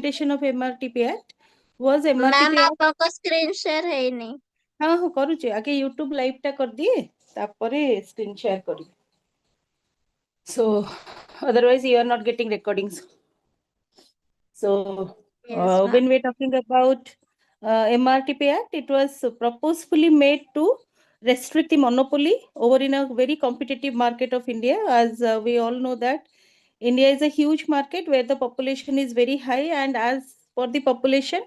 implementation of MRTP Act was ma'am MRTP Act. आपका screen share है ही नहीं। हाँ हाँ करूचे आगे YouTube लाइव टा कर दिए तापरे स्क्रीन शेयर करी. So otherwise you are not getting recordings. So Yes, ma'am. when we are talking about MRTP Act, it was purposefully made to restrict the monopoly over in a very competitive market of India. As we all know that India is a huge market where the population is very high, and as for the population,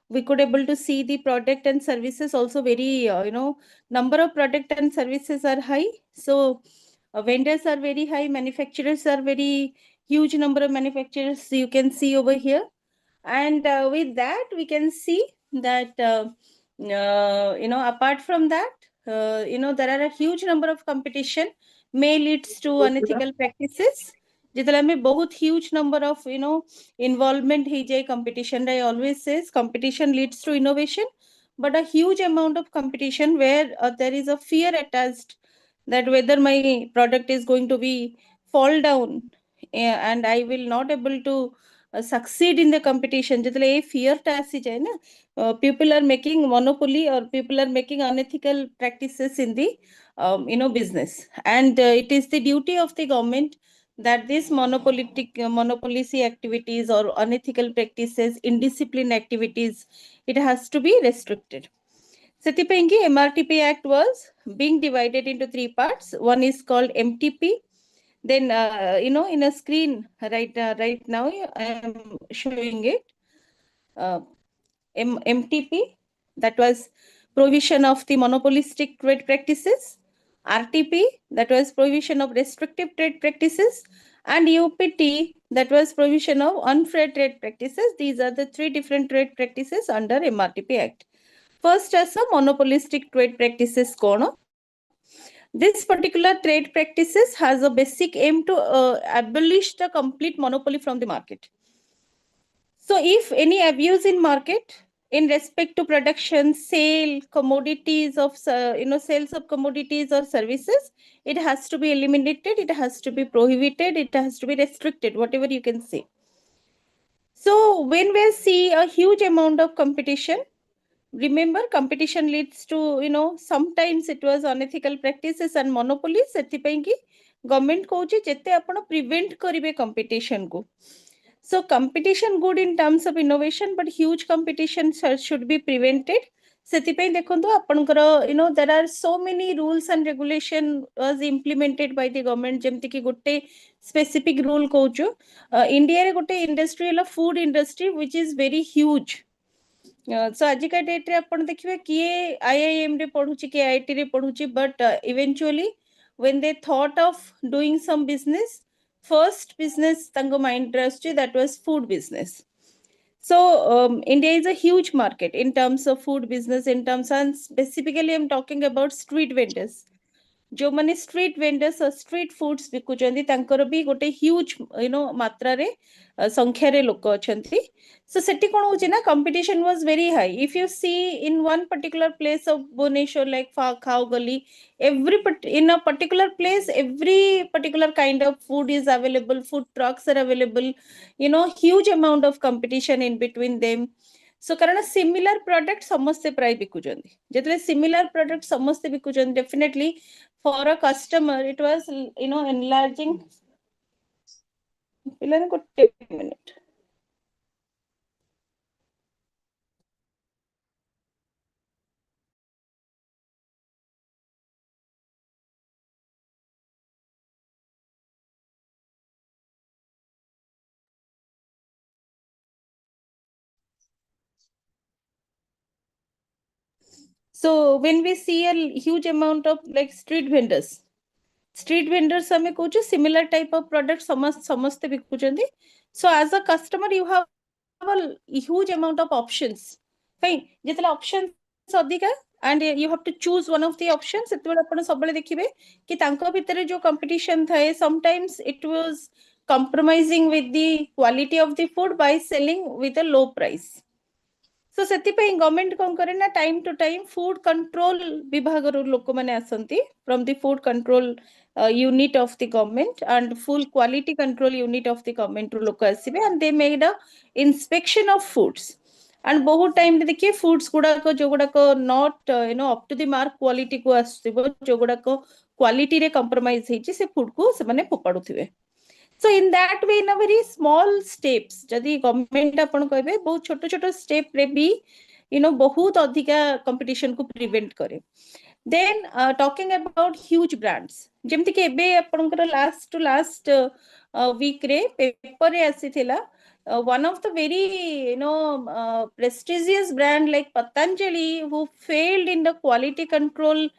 we could able to see the product and services also very number of product and services are high. So vendors are very high, manufacturers are very huge number of manufacturers you can see over here. And with that we can see that apart from that there are a huge number of competition may leads to unethical practices. जितने में बहुत huge number of involvement ही जाए competition. I always says competition leads to innovation, but a huge amount of competition where there is a fear attached that whether my product is going to be fall down and I will not able to succeed in the competition. जितने ये fear टा आसी जाए ना, people are making monopoly or people are making unethical practices in the business, and it is the duty of the government that these monopoly activities or unethical practices, indiscipline activities, it has to be restricted. Sethipaingi MRTP Act was being divided into three parts. One is called MTP. Then in a screen right now I am showing it. MTP, that was prohibition of the monopolistic trade practices. RTP, that was prohibition of restrictive trade practices. And UPT, that was prohibition of unfair trade practices. These are the three different trade practices under MRTP Act. First, as a monopolistic trade practices kono. This particular trade practices has a basic aim to abolish the complete monopoly from the market. So if any abuse in market in respect to production, sale, commodities of sales of commodities or services, it has to be eliminated, it has to be prohibited, it has to be restricted, whatever you can say. So when we see a huge amount of competition, remember competition leads to sometimes it was unethical practices and monopolies. ସେଥିପାଇଁ କି government କହୁଛି ଯେତେ ଆପଣ prevent କରିବେ competition को. So competition good in terms of innovation, but huge competition should be prevented. ସେଥିପାଇଁ ଦେଖନ୍ତୁ ଆପଣଙ୍କର there are so many rules and regulation was implemented by the government. ଯେମିତି କି ଗୋଟେ specific rule କହୁଛୁ India ରେ ଗୋଟେ industry ହେଲା food industry which is very huge. So आजिका डेट रे आपण देखिबे किए IIM रे पढुची के IIT रे पढुची, but eventually when they thought of doing some business, first business tango mind industry, that was food business. So India is a huge market in terms of food business, in terms, and specifically I'm talking about street vendors. जो माने street vendors और street foods बिकुचंदी तांकर भी गोटे huge मात्रा रे संख्या रे लोक अछंती. सो सेटी कोन होची ना competition was very high. If you see in one particular place of Bhubaneswar like Khao Gali, in a particular place every particular kind of food is available, food trucks are available, huge amount of competition in between them. So कारण similar product समस्ते प्राय बिकुचंदी, जेतले similar product समस्ते बिकुचंदी, definitely for a customer it was enlarging. पिलाने को 10 minute. So when we see a huge amount of like street vendors हमें कहूँ similar type of product समस्ते बिकुचंदी. So as a customer you have a huge amount of options. Fine, जितने options अधिका and you have to choose one of the options. सेतबेले आपण सबले देखिबे कि तांको भितरे जो competition थाए, sometimes it was compromising with the quality of the food by selling with a low price. सो सेति पे गवर्नमेंट कोन करे ना time to time food control विभाग रो लोक माने आसंती from the food control unit of the government and full quality control unit of the government रो लोक आसीबे and they made a inspection of foods and बहुत टाइम रे देखिए फूड्स गुडा को जो गुडा को not up to the mark quality को आसीबो जो गुडा को क्वालिटी रे कंप्रोमाइज हेची से फूड को से माने फोपाडुथिबे so in that way in a very small steps जदि गवर्नमेंट अपन कहबे बहुत छोट छोट स्टेप रे भी बहुत अधिका कंपटीशन को प्रिवेंट करे then talking about huge brands जेमति के एबे आपनकर लास्ट टू लास्ट वीक रे पेपर रे आसीथिला one of the very prestigious brand like Patanjali who failed in the quality control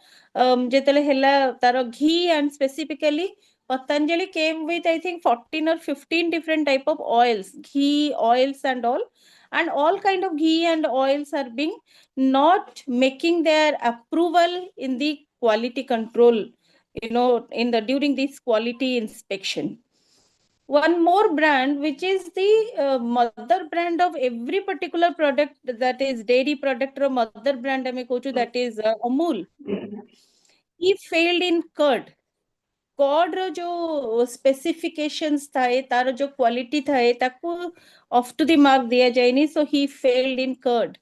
जेतले हेला तार घी and specifically Patanjali came with I think 14 or 15 different type of oils, ghee, oils and all kind of ghee and oils are being not making their approval in the quality control, in the during this quality inspection. One more brand which is the mother brand of every particular product that is dairy product or mother brand ame kochu that is Amul. He failed in curd. Curd रो जो specifications थाए तार जो quality थाए ताको of to the mark दिया जायनी सो he failed in curd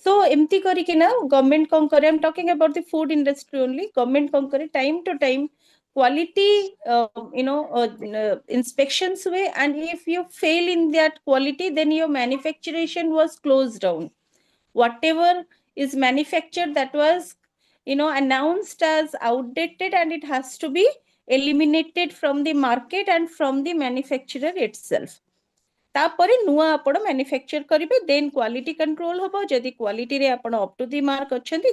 सो एमती करी कि ना गवर्नमेंट कोन करे I am talking about the food industry only government कोन करे time to time quality inspections way and if you fail in that quality then your manufacturation was closed down whatever is manufactured that was announced as outdated and it has to be eliminated from the market and from the manufacturer itself तापरे नुआ आपण manufacture करिवे then quality control होबो जदी quality रे आपण up to the mark अछंती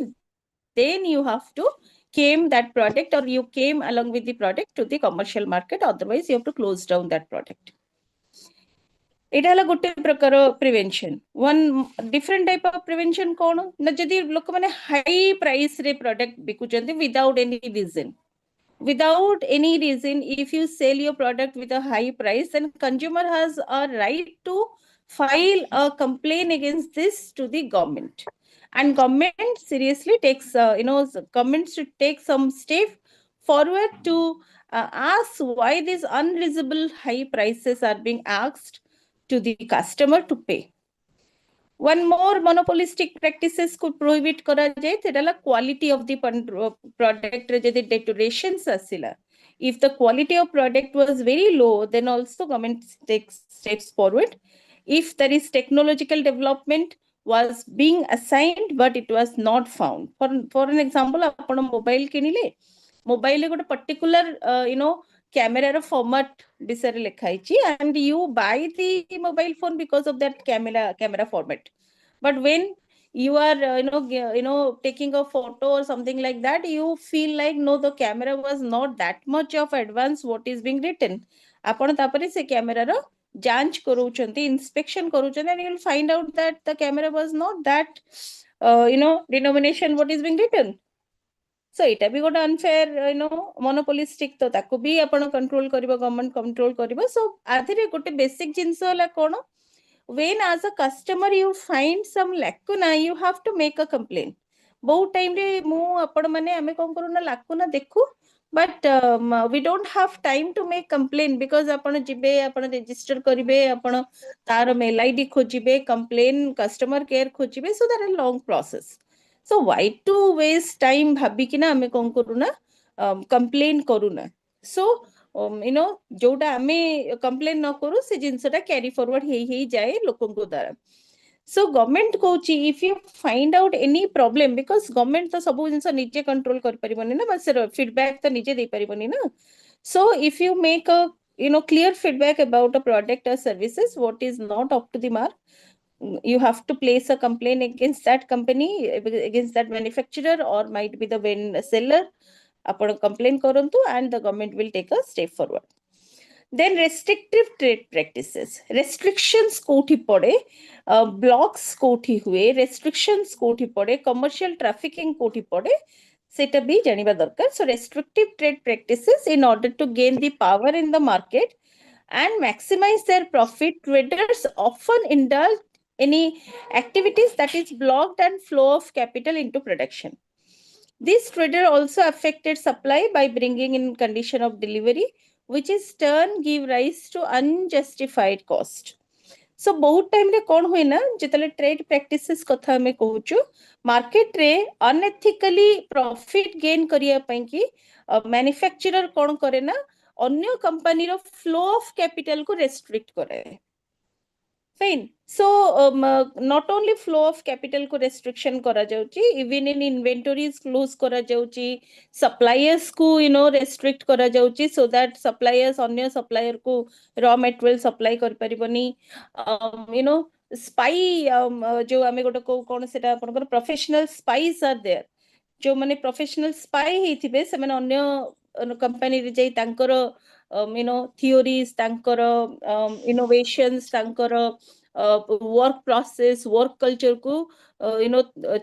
then you have to came that product or you came along with the product to the commercial market otherwise you have to close down that product एटा हला गोटे प्रकार prevention one different type of prevention कोन न जदी लोक माने high price रे product बिकुचंती without any reason if you sell your product with a high price then consumer has a right to file a complaint against this to the government and government seriously takes government should take some step forward to ask why these unreasonable high prices are being asked to the customer to pay one more monopolistic practices could prohibit kara jay thedala quality of the product re jedi deteriorations asila if the quality of product was very low then also government takes steps forward if there is technological development was being assigned but it was not found for an example apana mobile kinile mobile got a particular camera format bisare lekhaichi and you buy the mobile phone because of that camera format but when you are taking a photo or something like that you feel like no the camera was not that much of advanced what is being written आपण तापरे से camera रो जांच करूचंती inspection करूचंती and you will find out that the camera was not that denomination what is being written so एटा भी गोटे unfair monopolistic तो ताको भी आपण कंट्रोल करिवो गवर्नमेंट कंट्रोल करिवो सो आथिरे गोटे बेसिक जिंस होला कोन when as a customer you find some lacuna you have to make a complaint बहुत time रे मु आपण माने हमें कोन करू ना lacuna देखु but we don't have time to make complaint because आपण जिबे आपण register करिवे आपण तार मेल आईडी खोजिबे complain customer care खोजिबे so that is long process so why to waste time भाबी कि ना हमें कोन करू ना complain करू ना so जोटा आमे कंप्लेन न करू से जिंसटा कैरी फॉरवर्ड हे जाए लोकन को द्वारा so government Kochi if you find out any problem because government तो सब जिंस निजे कंट्रोल कर परिबनी ना बस फीडबैक तो निजे दे परिबनी ना so if you make a clear feedback about a product or services what is not up to the mark you have to place a complaint against that company against that manufacturer or might be the seller आपण complain करंतु and the government will take a step forward then restrictive trade practices restrictions कोठी पड़े blocks कोठी हुए restrictions कोठी पड़े commercial trafficking कोठी पड़े सेटा भी जानिबा दरकार so restrictive trade practices in order to gain the power in the market and maximize their profit traders often indulge any activities that is blocked and flow of capital into production. This trader also affected supply by bringing in condition of delivery, which is turn give rise to unjustified cost. So बहुत time रे कौन हुए ना जितले trade practices कथा हमें कहूचु market रे अनएथिकली प्रॉफिट गेन करिया पई कि मैन्युफैक्चरर कौन करे ना अन्य कंपनी रो फ्लो ऑफ कैपिटल को रेस्ट्रिक्ट करे. Fine. So, not only flow of capital को restriction करा जाउची, even in inventories close करा जाउची, suppliers को restrict करा जाउची, so that suppliers अन्य supplier को raw material supply कर परिबनी, spy जो आमे गोटे को कौन सेटा आपनकर professional spies are there. जो माने प्रोफेशनल स्पाई हेथिबे से माने अन्य कंपनी रे जाई तांकर थियोरीज तांकर इनोवेशंस तांकर वर्क प्रोसेस वर्क कल्चर को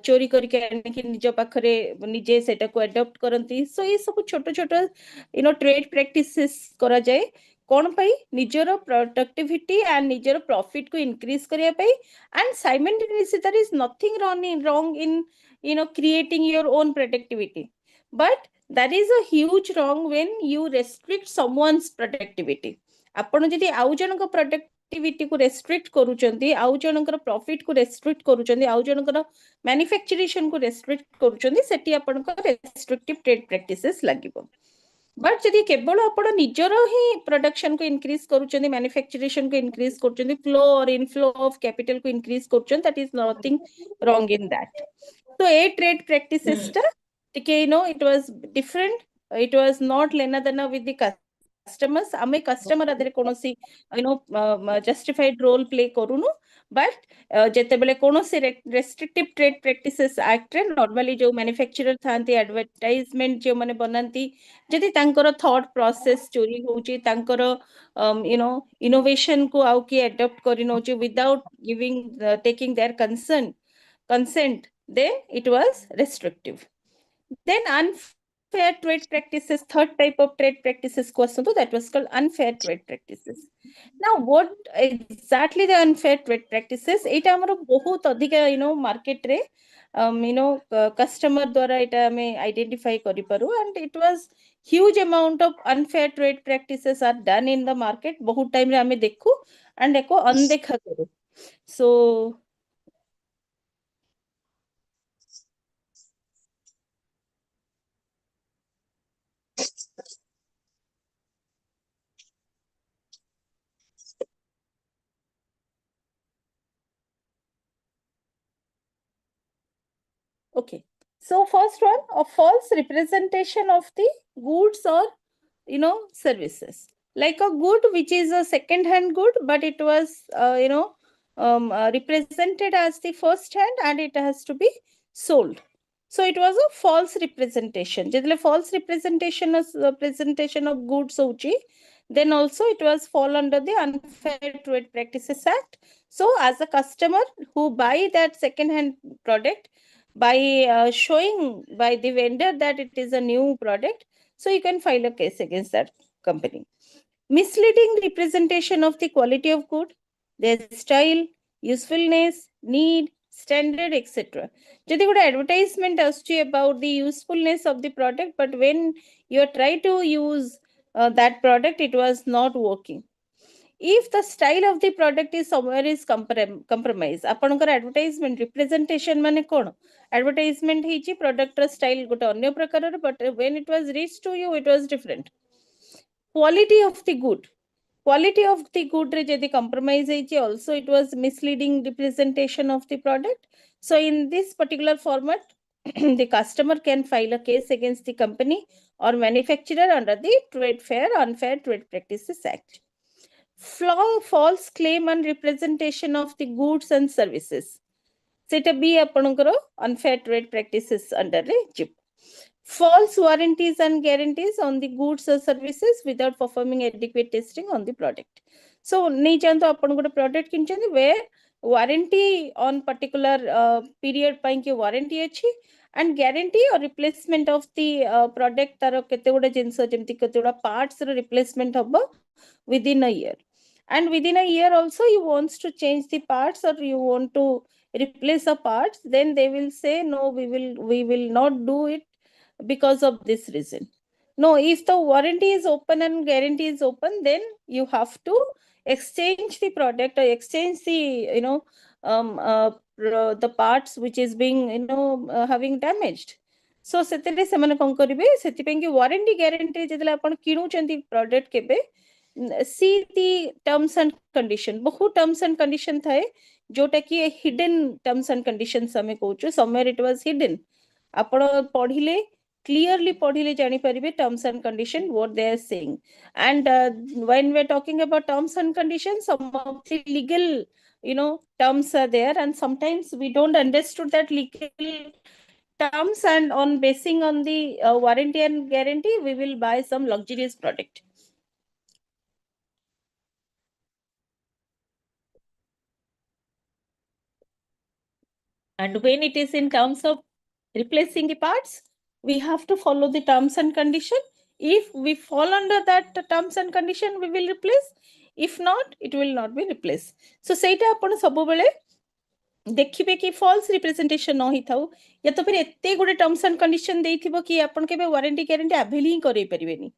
चोरी करके आनिकी निज पाखरे निजे सेटा को अडॉप्ट करंती. सो ये सब छोटो छोटो ट्रेड प्रैक्टिसेस करा जाए कौन पाई निजर प्रोडक्टिविटी एंड निजर प्रॉफिट को इंक्रीज करिया पाई and simultaneously there is nothing wrong in creating your own productivity, but that is a huge wrong when you restrict someone's productivity. आपण जदि आउ जनक प्रोडक्टिविटी को रेस्ट्रिक्ट करूचंती आउ जनकर प्रॉफिट को रेस्ट्रिक्ट करूचंती आउ जनकर मैन्युफैक्चरेशन को रेस्ट्रिक्ट करूचंती सेठी आपनकर रेस्ट्रिक्टिव ट्रेड प्रैक्टिसेस लागिबो. बट जदि केवल आपण निजर ही प्रोडक्शन को इंक्रीज करूचंती मैन्युफैक्चरेशन को इंक्रीज करूचंती फ्लो और इनफ्लो ऑफ कैपिटल को इंक्रीज करूचंती that is nothing wrong in that. So a trade practices it was different. It was not lena dana with the customers. ame customer adere konosi justified role play korunu, but jetebele konosi restrictive trade practices act re normally jo manufacturer thanti advertisement jo mane bananti jedi tankara thought process chori hochi tankara innovation ko au ki adopt kari nochi without giving taking their consent, then it was restrictive. Then unfair trade practices, third type of trade practices question, that was called unfair trade practices. Now what exactly the unfair trade practices? Eta amaro bahut adhika market re customer द्वारा eta ame identify kari paru, and it was huge amount of unfair trade practices are done in the market. bahut time re ame dekhu and eko undekha karu. So okay, so first one, a false representation of the goods or services, like a good which is a second hand good, but it was represented as the first hand and it has to be sold. So it was a false representation. Jadle false representation is presentation of goods hochi, then also it was fall under the Unfair Trade Practices Act. So as a customer who buy that second hand product by showing by the vendor that it is a new product, so you can file a case against that company. Misleading representation of the quality of good, their style, usefulness, need, standard, etc. Jadi good advertisement asked about the usefulness of the product, but when you try to use that product, it was not working. If the style of the product is somewhere is compromise, apankar advertisement representation mane kon advertisement heichi product style gote अन्य प्रकार, but when it was reached to you it was different. Quality of the good re jedi compromise heichi, also it was misleading representation of the product. So in this particular format the customer can file a case against the company or manufacturer under the Unfair Trade Practices Act. False claim and representation of the goods and services, seta be apanଙ୍କର unfair trade practices under re chip. False warranties and guarantees on the goods or services without performing adequate testing on the product. So nei janto apan gote product kinchandi where warranty on particular period ପାଇଁ କି warranty ଅଛି and guarantee or replacement of the product ତାର କେତେ ଗୁଡା ଜିନିଷ ଯେମିତି କେତେ ଗୁଡା parts ର replacement ହବ within a year. and within a year also you wants to change the parts or you want to replace the parts, then they will say no, we will not do it because of this reason. No, if the warranty is open and guarantee is open, then you have to exchange the product or exchange the the parts which is being having damaged. So ସେଥିରେ ସେମାନେ କଣ କରିବେ, ସେଥିପାଇଁ କି warranty guarantee ଯେତେବେଳେ ଆପଣ କିଣୁଛନ୍ତି product କେବେ, see the terms and condition. ବହୁ terms and condition ଥାଏ ଯୋଉଟା କି hidden terms and conditions ଆମେ କହୁଛୁ, somewhere it was hidden. ଆପଣ ପଢିଲେ clearly ପଢିଲେ ଜାଣିପାରିବେ terms and condition what they are saying. And when we're talking about terms and conditions, some of the legal terms are there, and sometimes we don't understood that legal terms, and on basing on the warranty and guarantee we will buy some luxurious product. And when it is in terms of replacing the parts, we have to follow the terms and condition. If we fall under that terms and condition, we will replace. If not, it will not be replaced. So ସେଇଟା ଆପଣ ସବୁବେଳେ ଦେଖିବେ କି false representation ନ ହେଇଥାଉ, या तो फिर एते गुडे टर्म्स एंड कंडीशन देइथिबो कि आपण केबे वारंटी गारंटी अवेल ही करै परिबेनी,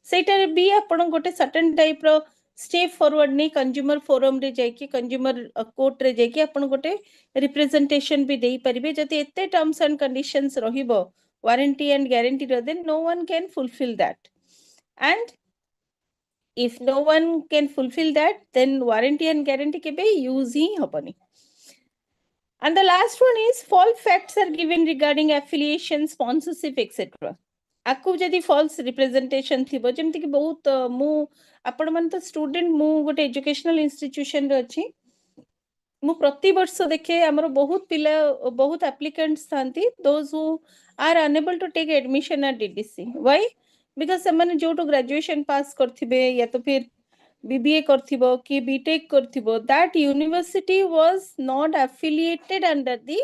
सेटा भी आपण गोटे सर्टेन टाइप रो स्टेप फॉरवर्ड नहीं कंज्यूमर फोरम रे जाई कि कंज्यूमर कोर्ट रे जाई कि आपण गोटे रिप्रेजेंटेशन भी देई परिबे. जति एते टर्म्स एंड कंडीशंस रहिबो वारंटी एंड गारंटी रो, then no one can fulfil that. And if no one can fulfill that, then warranty and guarantee केबे यूज ही हबनी. And the last one is false facts are given regarding affiliation, sponsorship, etc. आकु जदि false representation थिबो, जेमति कि बहुत मु आपण मन तो स्टूडेंट, मु गोटे एजुकेशनल इंस्टीट्यूशन रे अछि, मु प्रति वर्ष देखे हमर बहुत पिला बहुत applicants थांती, those who are unable to take admission at DDC. Why? Because ସେମାନେ जोटो ग्रेजुएशन पास करथिबे या तो फिर BBA करथिबो कि BTech करथिबो, that university was not affiliated under the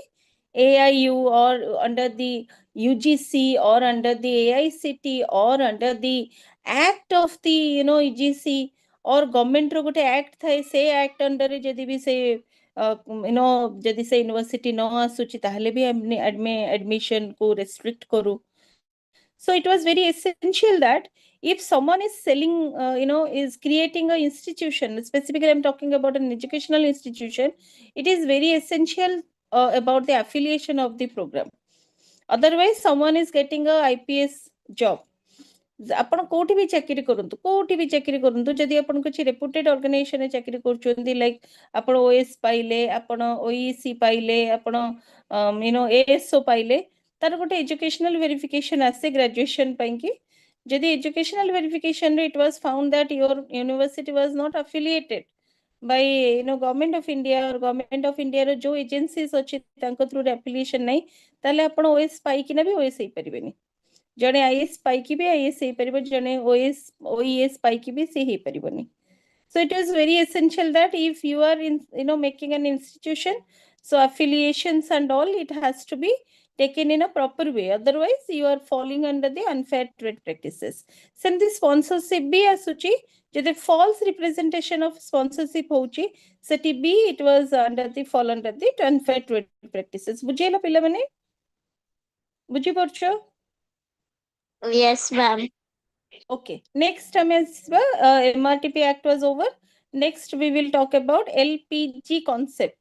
AIU or under the UGC or under the AICT or under the act of the UGC or government रो गोटे act थाए, से act under रे जदि भी से जदि से यूनिवर्सिटी न आसुची ताहले भी admission को restrict करू. So it was very essential that if someone is selling, is creating an institution, specifically I'm talking about an educational institution, it is very essential about the affiliation of the program. Otherwise, someone is getting a IPS job. आपण कोठी भी चाकरी करंतु, कोठी भी चाकरी करंतु, जदि आपण कुछ रेपुटेड ऑर्गेनाइजेशन चाकरी करचोंदी, लाइक आपण OS पाइले, आपण OEC पाइले, आपण ASO पाइले, तार गोटे एजुकेशनल वेरिफिकेशन आसे ग्रेजुएशन पई कि जदि एजुकेशनल वेरिफिकेशन रे it was found that your university was not affiliated by government of India और गवर्नमेंट ऑफ इंडिया रो जो एजेंसीज अछि तांको थ्रू रे एफिलिएशन नै, ताले आपण OS पाई कि ना भी OS हे परिबेनी, जने IS पाई कि भी IS हे परिबो, जने OES पाई कि भी से हे परिबोनी. So it is very essential that if you are in making an institution, so affiliations and all, it has to be taken in a proper way, otherwise you are falling under the unfair trade practices. Since the sponsorship bhi asuchi, jede false representation of sponsorship hochi, seti bhi it was fall under the unfair trade practices. बुझेला पिला माने, बुझी परछो? Yes, ma'am. Okay, next MRTP Act was over. Next we will talk about LPG concept.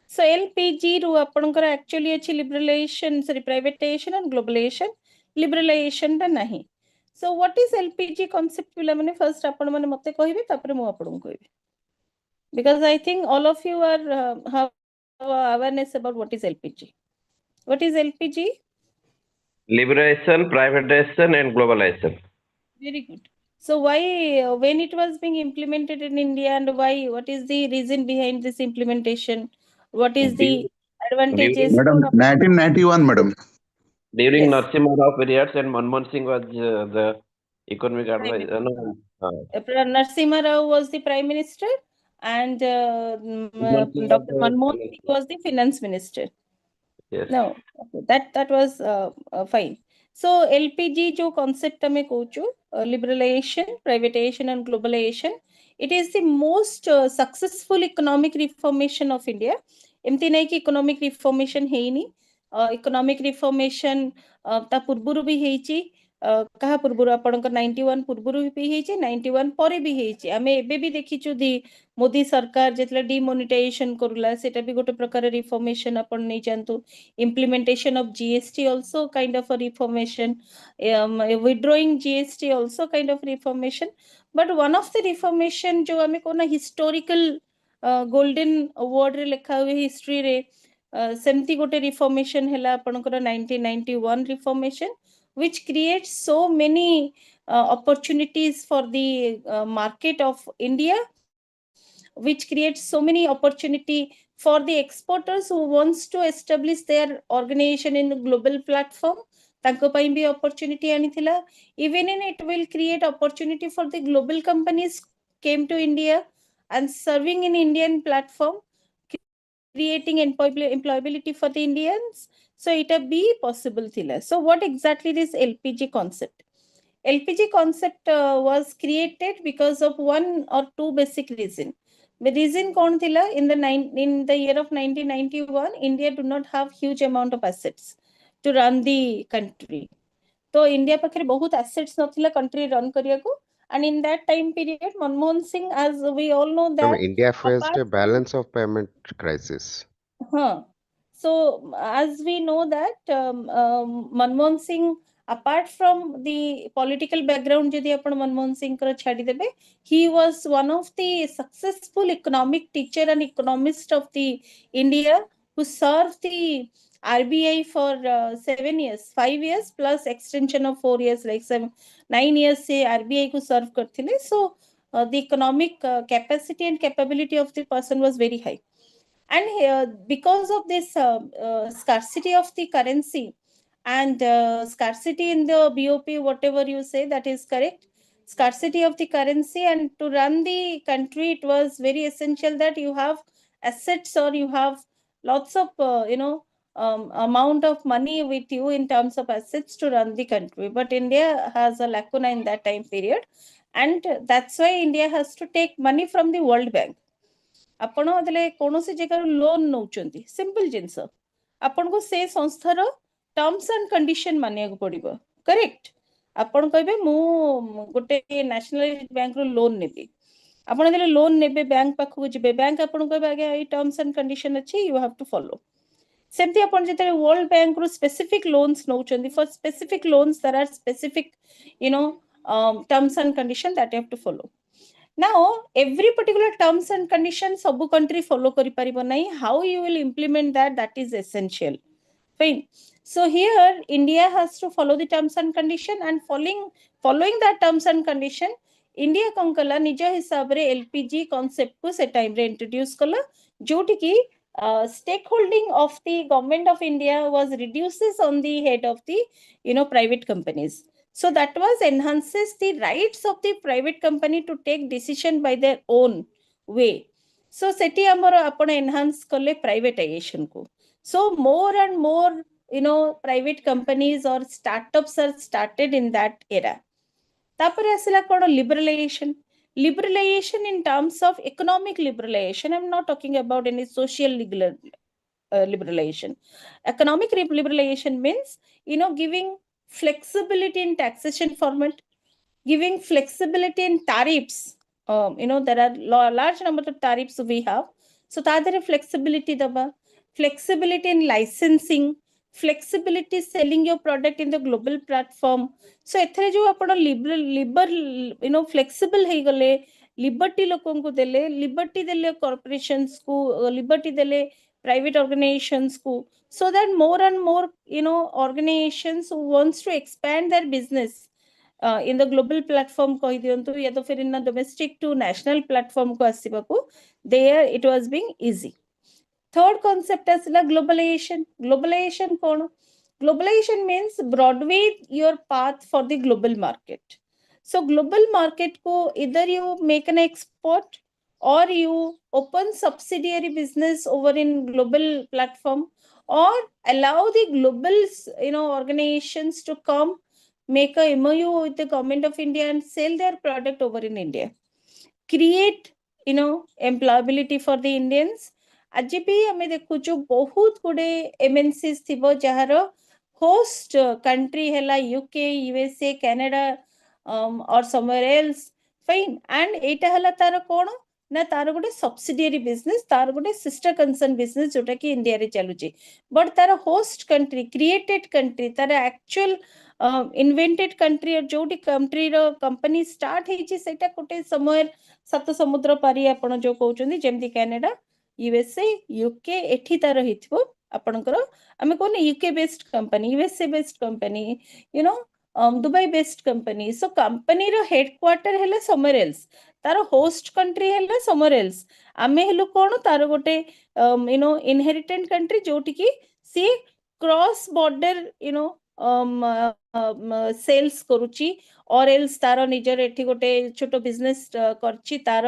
So LPG ru apankara actually achi liberalization, sorry, privatization and globalization. Liberalization ta nahi. So what is LPG concept pila mane? First apan mane mate kahibe, tapare mu apanku kahibe, because I think all of you are have awareness about what is LPG. What is LPG? Liberation, privatization, and globalization. Very good. So why, when it was being implemented in India, and why? What is the reason behind this implementation? What is the advantages? Madam, 1991, madam. During Yes. Narasimha Rao periods, and Manmohan Singh was the economic advisor. Narasimha Rao was the prime minister, and Dr. Manmohan Singh was the finance minister. Yes. No, okay, that was fine. So LPG जो concept हमें कहूँ, liberalization, privatization and globalization, it is the most successful economic reformation of India. एमती नहीं कि economic reformation है ही नहीं economic reformation ता पूर्वरु भी हेची कहा पूर्वरु आपनक 91 पूर्वरु भी हेची 91 परे भी हेची आमे एबे भी देखिछु दी मोदी सरकार जेतला डिमोनेटाइजेशन करला सेटा भी गोटे प्रकार रिफॉर्मेशन अपन नै जानतु implementation of GST also kind of a reformation withdrawing GST also kind of reformation but one of the reformation जो हमें कोना historical golden award रे लिखा हुए history रे सेमती गोटे रिफॉर्मेशन हैला आपनकर 1991 reformation which creates so many opportunities for the market of India which creates so many opportunity for the exporters who wants to establish their organization in global platform तांको पई भी opportunity आनिथिला even in it will create opportunity for the global companies came to India and serving in Indian platform creating employability for the Indians so it be possible thila so what exactly this LPG concept was created because of one or two basic reason the reason kon thila in the year of 1991 India do not have huge amount of assets to run the country तो India पाखरे बहुत assets नथिला country run करिया को and in that time period Manmohan Singh as we all know that India faced apart a balance of payment crisis. So as we know that Manmohan Singh apart from the political background jodi apan Manmohan Singh kar chhadi debe he was one of the successful economic teacher and economist of the India who served the RBI for 7 years 5 years plus extension of 4 years like 9 years se RBI ko serve karthile so the economic capacity and capability of the person was very high and because of this scarcity of the currency and scarcity in the BOP whatever you say that is correct scarcity of the currency and to run the country it was very essential that you have assets or you have lots of amount of money with you in terms of assets to run the country but India has a lacuna in that time period and that's why India has to take money from the World Bank आपण देले कोनोसी जगह loan नौचंती simple जिंस आपण को से संस्थार terms and condition मानिया को पड़िबो करेक्ट आपण कहबे मु गोटे नेशनलाइज्ड बैंक रो लोन नेबी आपण देले लोन नेबे बैंक पाखु जिबे बैंक आपण कहबे आगे ए टर्म्स एंड कंडीशन अछि यू हैव टू फॉलो सेमती आपण जेते वर्ल्ड बैंक रो स्पेसिफिक लोन्स नौचंती for specific loans there are specific terms and condition that you have to follow now every particular terms and conditions sabu country follow kari paribo nai how you will implement that is essential fine so here India has to follow the terms and condition and following that terms and condition India konkala nijo hisab re LPG concept ko se time re introduce kala joti ki stakeholding of the government of India was reduces on the head of the private companies so that was enhances the rights of the private company to take decision by their own way so seti amaro apna enhance kale privatization ko so more and more private companies or startups are started in that era tapare asila kono liberalization in terms of economic liberalization I'm not talking about any social liberalization economic liberalization means giving flexibility in taxation format giving flexibility in tariffs there are large number of tariffs we have so tadare flexibility daba flexibility in licensing flexibility selling your product in the global platform so ethre jo apna flexible hei gale liberty lokon ko dele liberty dele corporations ko liberty dele private organizations ko so that more and more organizations who wants to expand their business in the global platform कहि दियंतु या तो फिर इन domestic to national platform को आसीबा को there it was being easy third concept asila globalization cone globalization means broadway your path for the global market so global market ko either you make an export or you open subsidiary business over in global platform or allow the global organizations to come make a MOU with the government of India and sell their product over in India create employability for the Indians. आज भी हमें देखुचु बहुत गुडे MNCs थिबो जहार host country हैला UK, USA, Canada or somewhere else, fine, and एटा हैला तार कोण ना तार गोटे सब्सिडियरी बिजनेस, तार गोटे सिस्टर कंसर्न बिजनेस जोटा कि इंडिया रे चलुची, बट तार होस्ट कंट्री, क्रिएटेड कंट्री, तार एक्चुअल इन्वेंटेड कंट्री और जोटी कंट्री रो कंपनी स्टार्ट हेची सेटा गोटे समय सात समुद्र पारी आपण जो कहउचंदी जेमती कनाडा, USA, UK एठी तार हितबो आपनकर आमे कोन UK based company, USA based company, you know Dubai based company. So company रो हेडक्वार्टर हेले समवेयर एल्स, तार होस्ट कंट्री हेले समवेयर एल्स. आमे हेलु कोन तार गोटे इनहेरिटेंट कंट्री जोटी की सी क्रॉस बॉर्डर सेल्स करूची और एल्स तार निजर एठी गोटे छोटो बिजनेस करची, तार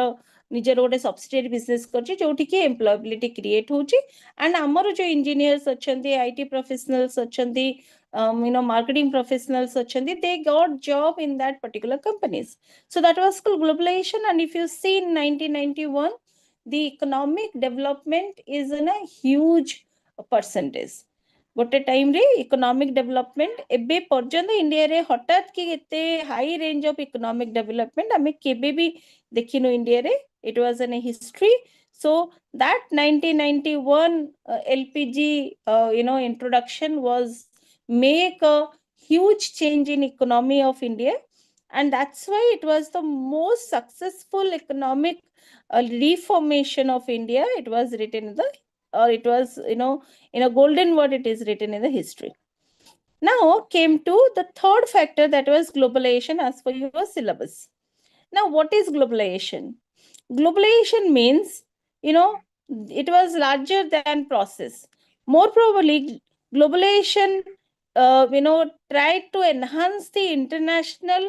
निजर गोटे सब्सिडियरी बिजनेस करची जोठी की एम्प्लॉयबिलिटी क्रिएट होची. एंड हमर जो इंजीनियर्स अछंती, IT प्रोफेशनल्स अछंती, marketing professionals achandi, they got job in that particular companies. So that was called globalization. And if you see in 1991, the economic development is in a huge percentage. गोटे time रे economic development एबे पर्यंत India रे हठात की एते high range of economic development हमें केबे भी देखिनो इंडिया रे. It was in history. So that 1991 LPG introduction was make a huge change in economy of India, and that's why it was the most successful economic reformation of India. It was written in the, or it was in a golden word, it is written in the history. Now came to the third factor, that was globalization as per your syllabus. Now what is globalization? Globalization means it was larger than process. More probably globalization tried to enhance the international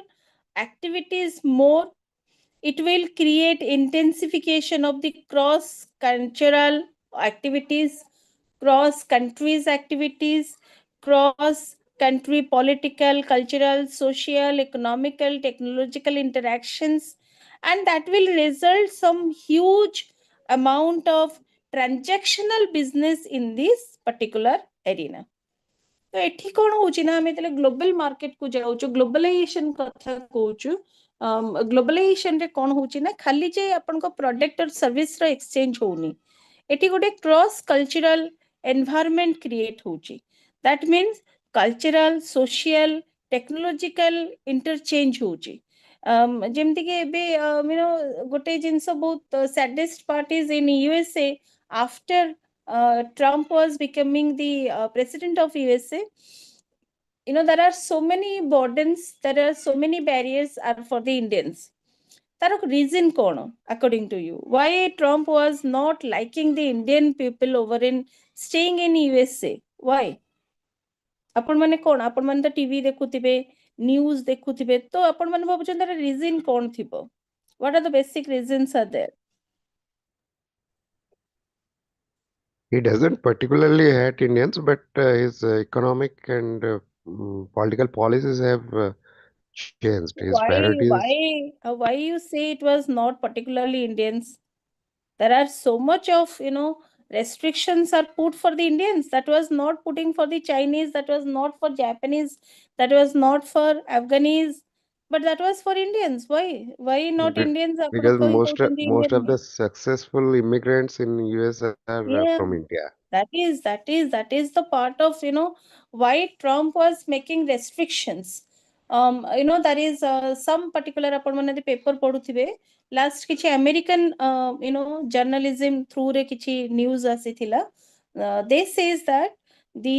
activities more. It will create intensification of the cross cultural activities, cross countries activities, cross country political, cultural, social, economical, technological interactions, and that will result some huge amount of transactional business in this particular arena. तो एठी कोन होची ना, हमें तले global market को जाउछु, globalisation कथा कहउछु. Globalisation रे कोन होची ना, खाली जे अपन को प्रोडक्ट और सर्विस रो एक्सचेंज होनी, एठी गोटे क्रॉस कल्चरल एनवायरनमेंट क्रिएट होची. That means cultural, social, technological interchange होची. जेमति के एबे गोटे जिंस बहुत saddest part is in USA after Trump was becoming the president of USA. There are so many burdens, there are so many barriers are for the Indians. Taro reason kono, according to you, why Trump was not liking the Indian people over in staying in USA? Why? आपण माने कोन, आपण माने तो TV देखुथिबे, news देखुथिबे, तो आपण माने भाबुछन तार reason कोन थिबो? What are the basic reasons are there? He doesn't particularly hate Indians, but his economic and political policies have changed. His priorities. Why you say it was not particularly Indians? There are so much of restrictions are put for the Indians. That was not putting for the Chinese, that was not for Japanese, that was not for Afghanis, but that was for Indians. Why not Be- Indians? Because most of Indian the successful immigrants in US are Yeah. from India. That is the part of why Trump was making restrictions. There is some particular upon one of the paper poduthibe last kichi American journalism through re kichi news asithila. They says that the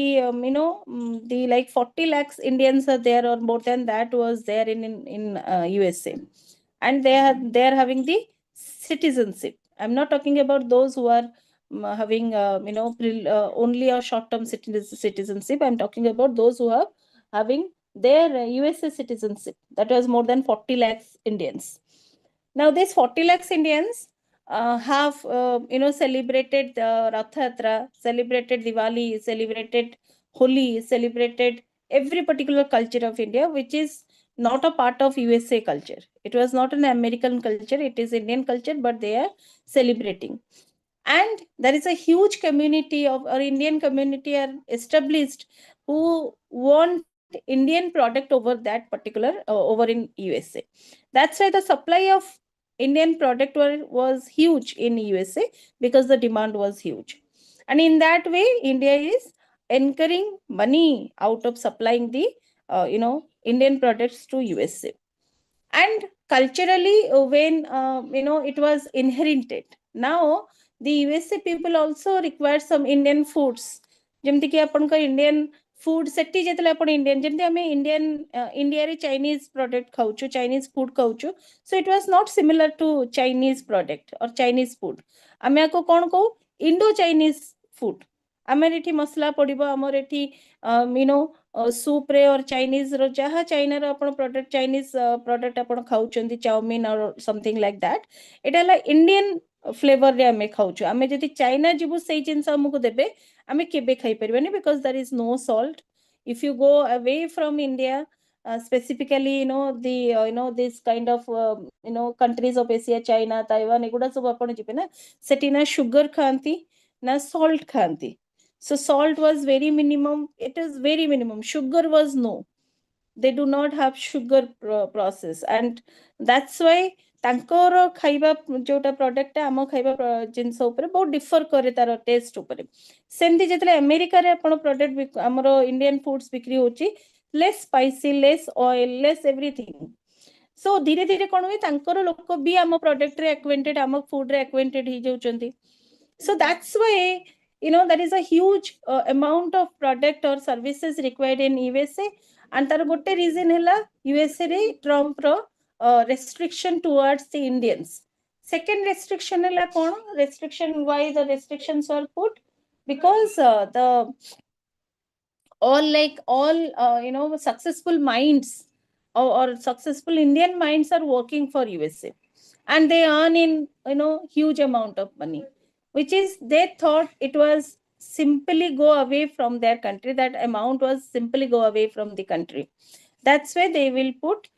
the like 40 lakhs Indians are there, or more than that was there in USA, and they are having the citizenship. I'm not talking about those who are having only a short-term citizenship. I'm talking about those who are having their USA citizenship. That was more than 40 lakhs Indians. Now these 40 lakhs Indians have celebrated Rath Yatra, celebrated Diwali, celebrated Holi, celebrated every particular culture of India, which is not a part of USA culture. It was not an American culture. It is Indian culture, but they are celebrating. And there is a huge community of our Indian community are established who want Indian product over that particular over in USA. That's why the supply of Indian product was huge in USA because the demand was huge. And in that way, India is incurring money out of supplying the Indian products to USA. And culturally, when it was inherited, now the USA people also require some Indian foods. ଯେମିତି କି ଆପଣଙ୍କ Indian food ସେଠି ଯେତେବେଳେ ଆପଣ Indian ଯେମିତି ଆମେ Indian ଇଣ୍ଡିଆରେ Chinese product ଖାଉଛୁ, Chinese food ଖାଉଛୁ, so it was not similar to Chinese product or Chinese food. ଆମେ ଆକୁ କ'ଣ କହୁ? Indo-Chinese food. ଆମର ଏଠି ମସଲା ପଡିବ, ଆମର ଏଠି soup रे or Chinese रो जहाँ China रो अपन product Chinese product अपन खाऊचंदी chowmein or something like that. Etah La Indian flavor रे हमें खाऊचु. हमें जति China जिबु सेई जिनसा हमको देबे हमें केबे खाई परिबेनी because there is no salt. If you go away from India, specifically the this kind of countries of Asia, China, Taiwan एगुडा सब अपन जिबे ना सेठी ना sugar खांती ना salt खांती. So salt was very minimum. It is very minimum. Sugar was no. They do not have sugar process, and that's why तांकर खाइबा जोटा product आम खाइबा जिनस ऊपर बहुत डिफर करे तार टेस्ट ऊपर सेमती जेतले अमेरिका रे आपण प्रोडक्ट हमरो इंडियन फूड्स बिक्री होची less spicy less oil less everything so धीरे धीरे कोन होई तांकर लोक भी आम प्रोडक्ट रे एक्वेंटेड आम फूड रे एक्वेंटेड ही जाउचंती so that's why there is a huge amount of product or services required in USA and tar gote reason hela USA re Trump ro restriction towards the Indians. Second restriction hela kon restriction why the restrictions were put because the all successful minds or successful Indian minds are working for USA and they earn in huge amount of money, which is they thought it was simply go away from their country. That amount was simply go away from the country. That's why they will put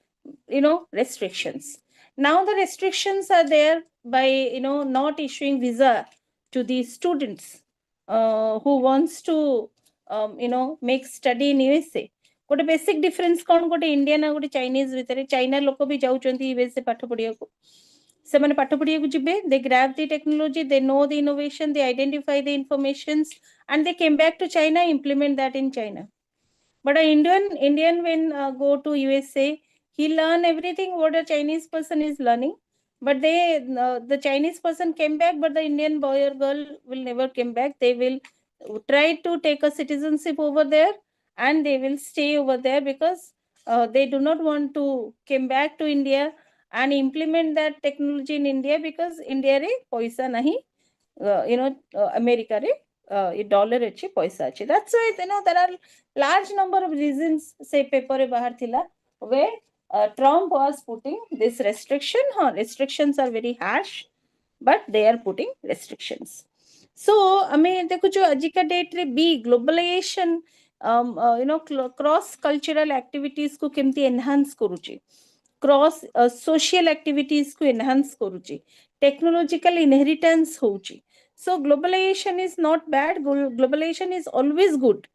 restrictions. Now the restrictions are there by not issuing visa to the students who wants to make study in USA. गोटे basic difference कौन गोटे Indian आ गोटे Chinese भितर China लोक भी जाउचंती USA पाठ पढ़िया को से माने पाठ पढ़िया को जिबे they grab the technology they know the innovation they identify the informations and they came back to China implement that in China. But an Indian when go to USA he learn everything what a Chinese person is learning, but the Chinese person came back but the Indian boy or girl will never come back. They will try to take a citizenship over there and they will stay over there because they do not want to come back to India and implement that technology in India because India re paisa nahi America re dollar अच्छी पैसा अच्छी. That's why there are large number of reasons say paper रे बाहर थिला where Trump was putting this restriction. Restrictions are very harsh but they are putting restrictions. So हमें देखो जो आज का डेट रे भी ग्लोबलाइजेशन क्रॉस कल्चरल एक्टिविटीज को केमती एनहांस करूची, क्रॉस सोशल एक्टिविटीज को एनहांस करूची, टेक्नोलॉजिकल इनहेरिटेंस होची. So globalization is not bad. Globalization is always good.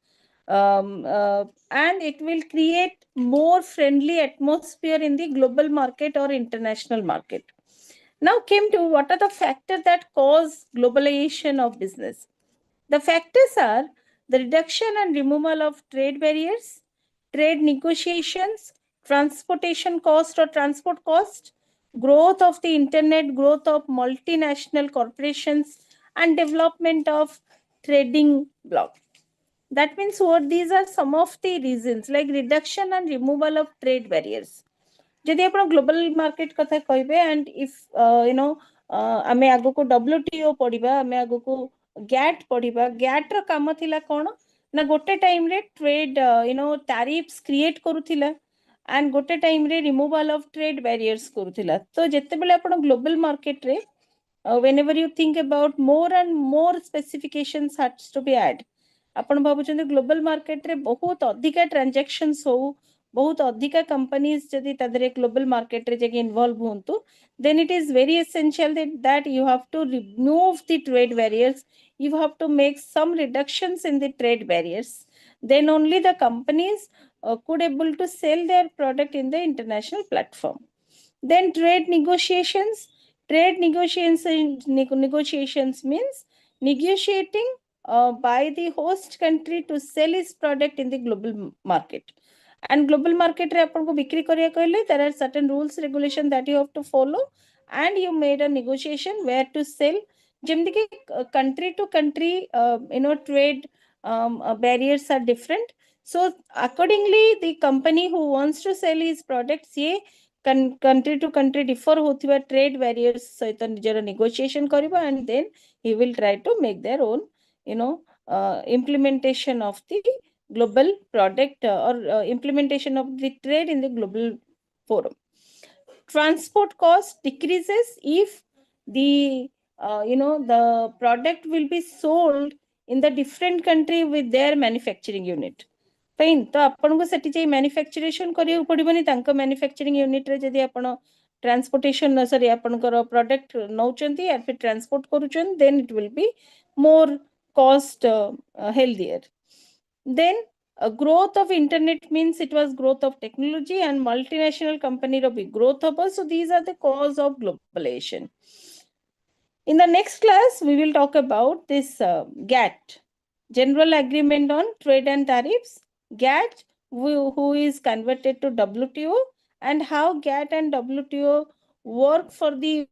And it will create more friendly atmosphere in the global market or international market. Now came to what are the factors that cause globalization of business. The factors are the reduction and removal of trade barriers, trade negotiations, transportation cost or transport cost, growth of the internet, growth of multinational corporations, and development of trading bloc. That means what these are some of the reasons like reduction and removal of trade barriers. जदि आपण global market कथा कहबे and if आमे आगो को WTO पढिबा आमे आगो को GATT पढिबा GATT रो काम थिला कोन ना गोटे टाइम रे ट्रेड टैरिफ्स क्रिएट करूथिला and गोटे टाइम रे रिमूवल ऑफ ट्रेड बैरियर्स करूथिला. तो जते बेले आपण ग्लोबल मार्केट रे whenever you think about more and more specifications has to be add. आपण भाबुचंदी ग्लोबल मार्केट रे बहुत अधिक ट्रांजैक्शंस हो बहुत अधिका कंपनीज जदि तादरे ग्लोबल मार्केट रे जगे involve होंतु, then it is very essential that you have to remove the trade barriers. You have to make some reductions in the trade barriers. Then only the companies could able to sell their product in the international platform. Then trade negotiations. Negotiations means negotiating by the host country to sell its product in the global market. And global market रे आपन को बिक्री करिया कहले there are certain rules regulation that you have to follow, and you made a negotiation where to sell. जेमति कि country to country trade barriers are different. So accordingly the company who wants to sell his products ये country to country differ होथिबा trade barriers सहित निजर negotiation करिबा, and then he will try to make their own implementation of the global product or implementation of the trade in the global forum. Transport cost decreases if the the product will be sold in the different country with their manufacturing unit. Fine. तो आपन को सेठी जे मैन्युफैक्चरेशन करियो पड़िबनी तांको manufacturing unit रे जदि आपन transportation sorry आपन को प्रोडक्ट नौचंती या फिर transport करूचन, then it will be more cost healthier. Then growth of internet means it was growth of technology and multinational company ro big growth hobo. So these are the cause of globalization. In the next class we will talk about this GATT, General Agreement on Trade and Tariffs. GATT who is converted to WTO, and how GATT and WTO work for the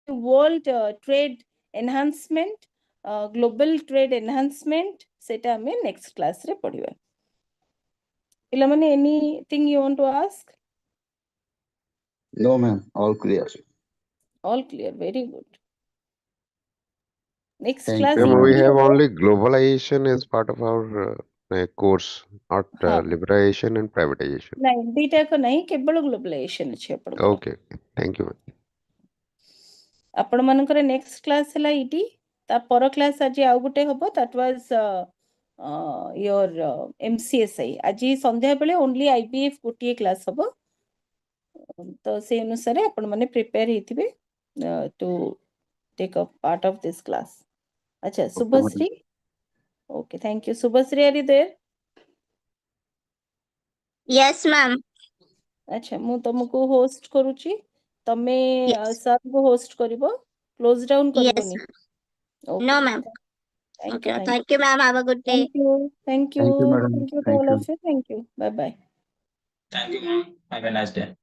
world trade enhancement, global trade enhancement. Seta ame next class re padiba. Ilamani, anything you want to ask? No, ma'am. All clear. All clear. Very good. Next Thank class you, Ma'am, we easy have hobo. only globalization as part of our course, not हाँ, liberation and privatization. नहीं beta को नहीं केवल globalisation अछि आपनकर. Okay, thank you. आपण मानकर next class हला इटी, ता पर क्लास आज आउ गुटे हबो, दैट वाज योर एमसीएसआई. आज संध्या बेले ओनली आईबीएफ गुटिए क्लास हबो, तो से अनुसार आपण माने प्रिपेयर हेतिबे to take a part of this class. अच्छा, Okay, Subhashree. Okay, thank you. Subhashree, are you there? Yes, ma'am. अच्छा, मु तुमको होस्ट करूची, तमे Yes. सर को होस्ट करिवो, क्लोज डाउन Yes, करिवोनी. ma'am. Okay, No, ma'am. Thank you. Okay. Thank you, ma'am. Have a good day. Thank you. Thank you. Thank you, madam. Thank you to Thank all you. of you. Thank you. Bye bye. Thank you, ma'am. Have a nice day.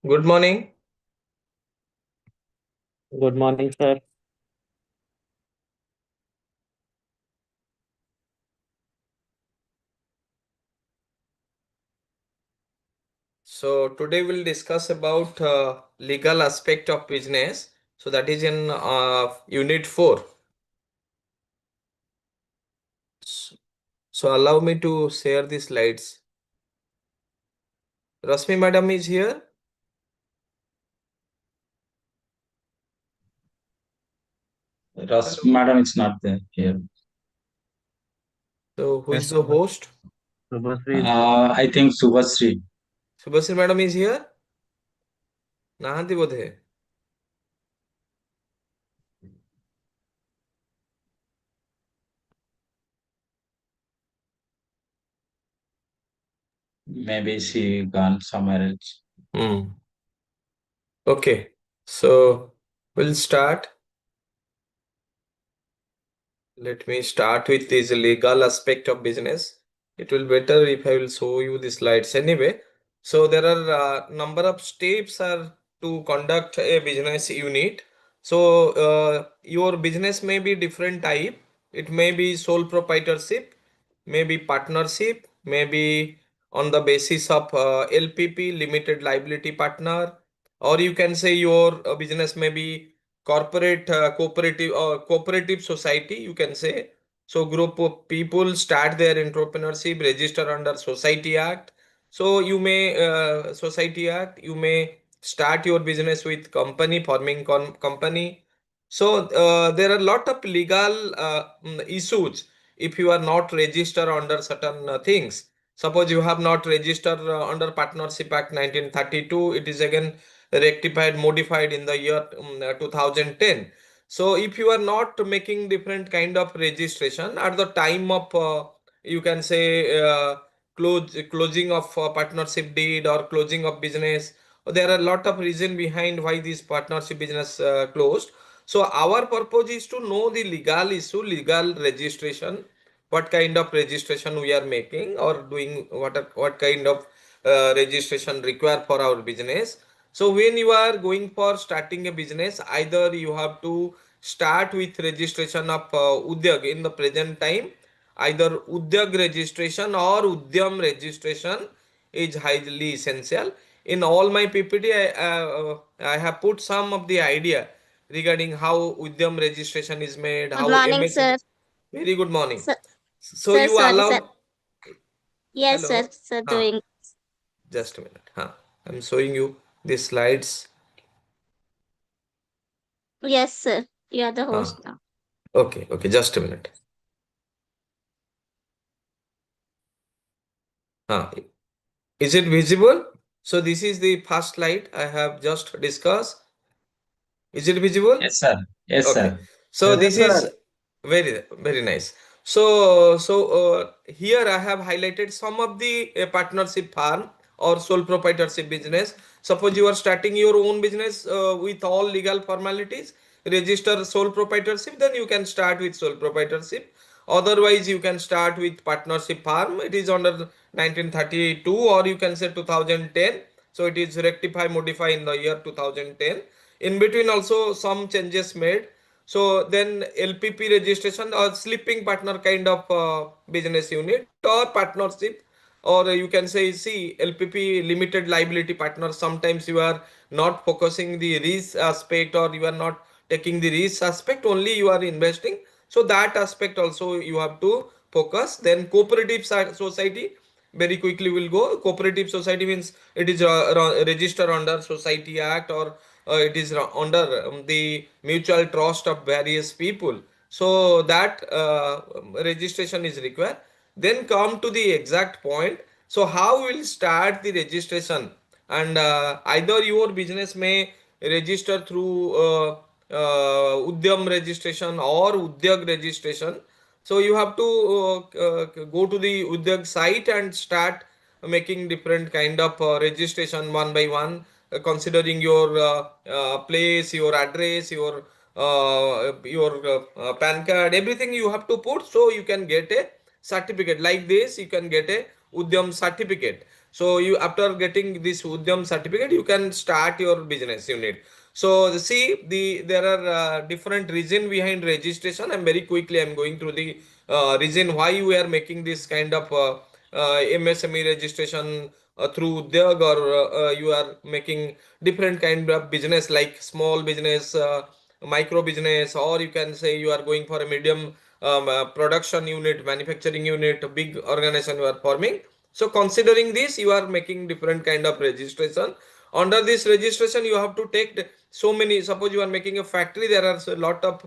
Good morning. Good morning, sir. So today we'll discuss about legal aspect of business. So that is in unit 4. So allow me to share the slides. Rasmi madam is here. Ras madam is not there here. So who is Yes, the sir. host? Subhasri is there. I think Subhasri. Subhasri madam is here. Nahanti bodhe. Maybe she gone somewhere else. Okay. So we'll start. Let me start with this legal aspect of business. It will better if I will show you the slides anyway. So there are number of steps are to conduct a business unit. So your business may be different type. It may be sole proprietorship, maybe partnership, maybe on the basis of LPP, limited liability partner, or you can say your business may be corporate cooperative or cooperative society, you can say. So group of people start their entrepreneurship, register under Society Act. So you may Society Act, you may start your business with company, forming company. So there are a lot of legal issues if you are not registered under certain things. Suppose you have not registered under Partnership Act 1932, it is again rectified, modified in the year 2010. So if you are not making different kind of registration at the time of you can say closing of partnership deed or closing of business, there are a lot of reason behind why this partnership business closed. So our purpose is to know the legal issue, legal registration, what kind of registration we are making or doing, what kind of registration required for our business. So when you are going for starting a business, either you have to start with registration of Udyag in the present time, either Udyag registration or Udyam registration is highly essential. In all my PPT, I have put some of the idea regarding how Udyam registration is made, Good how morning, MSME. sir. Very good morning. Sir, So you sorry, sir. allow, Yes, hello, sir, huh, doing. just a minute. Huh. I'm showing you the slides. Yes, sir. You are the Huh. host now. Okay, just a minute. Is it visible? So this is the first slide I have just discussed. Is it visible? Yes, sir. Yes, Okay. sir. So this is very nice. So here I have highlighted some of the partnership firm or sole proprietorship business. Suppose you are starting your own business with all legal formalities, register sole proprietorship, then you can start with sole proprietorship. Otherwise, you can start with partnership firm. It is under 1932 or you can say 2010. So it is rectified, modified in the year 2010. In between also some changes made. So then LPP registration or sleeping partner kind of business unit or partnership, or you can say see LPP limited liability partner. Sometimes you are not focusing the risk aspect or you are not taking the risk aspect, only you are investing. So that aspect also you have to focus. Then cooperative society, very quickly we'll go. Cooperative society means it is registered under Society Act or it is under the mutual trust of various people. So that registration is required. Then come to the exact point. So how will start the registration? And either your business may register through Udyam registration or Udyag registration. So you have to go to the Udyag site and start making different kind of registration one by one, considering your place, your address, your PAN card, everything you have to put, so you can get a certificate like this. You can get a Udyam certificate. So you, after getting this Udyam certificate, you can start your business unit. So see, there are different reason behind registration. I'm very quickly I'm going through the reason why we are making this kind of MSME registration through Udyog, or you are making different kind of business like small business, micro business, or you can say you are going for a medium production unit, manufacturing unit, a big organization you are forming. So considering this, you are making different kind of registration. Under this registration, you have to take so many. Suppose you are making a factory, there are a lot of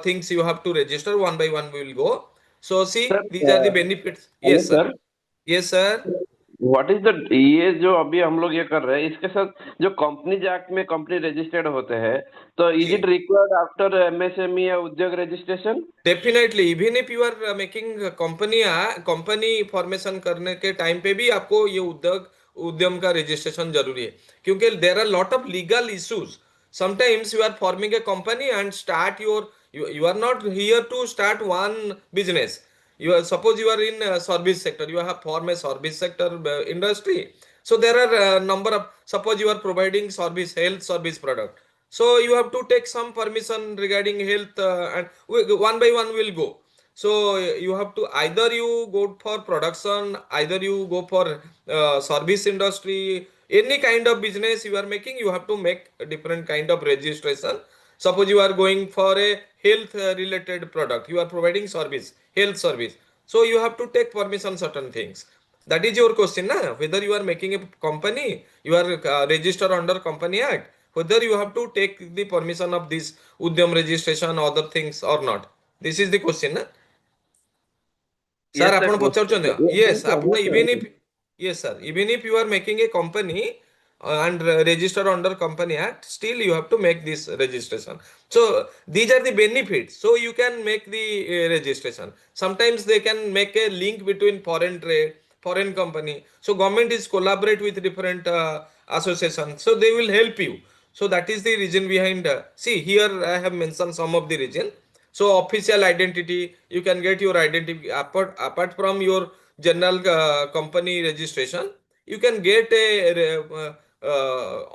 things you have to register. One by one, we will go. So see, Sir, these are the benefits. Hello Yes, sir. Sir, Yes, sir. What is the, ये जो अभी हम लोग ये कर रहे हैं, इसके साथ जो कंपनीज एक्ट में कंपनी रजिस्टर्ड होते हैं, तो is it required after MSME या उद्योग registration? Definitely, even if you are making a company formation करने के टाइम पे भी आपको ये उद्यम का रजिस्ट्रेशन जरूरी है, क्योंकि there are lot of legal issues. Sometimes you are forming a company and start you are not here to start one business. Suppose you are in service sector, you have formed a service sector industry. So there are number of, suppose you are providing health service product. So you have to take some permission regarding health, and one by one will go. So you have to, either you go for production, either you go for service industry, any kind of business you are making, you have to make a different kind of registration. Suppose you are going for a health related product, you are providing health service. So you have to take permission certain things. That is your question, na? Whether you are making a company, you are registered under Company Act, whether you have to take the permission of this Udyam registration, other things or not. This is the question, na? Sir, Yes, sir. ଆପଣ ପଚାରୁଛନ୍ତି? Yes, ଆପଣ Yes, yes, sir, even if you are making a company and registered under Company Act, still you have to make this registration. So these are the benefits. So you can make the registration. Sometimes they can make a link between foreign trade, foreign company. So government is collaborate with different associations. So they will help you. So that is the reason behind. See, here I have mentioned some of the reason. So official identity, you can get your identity apart from your general company registration. You can get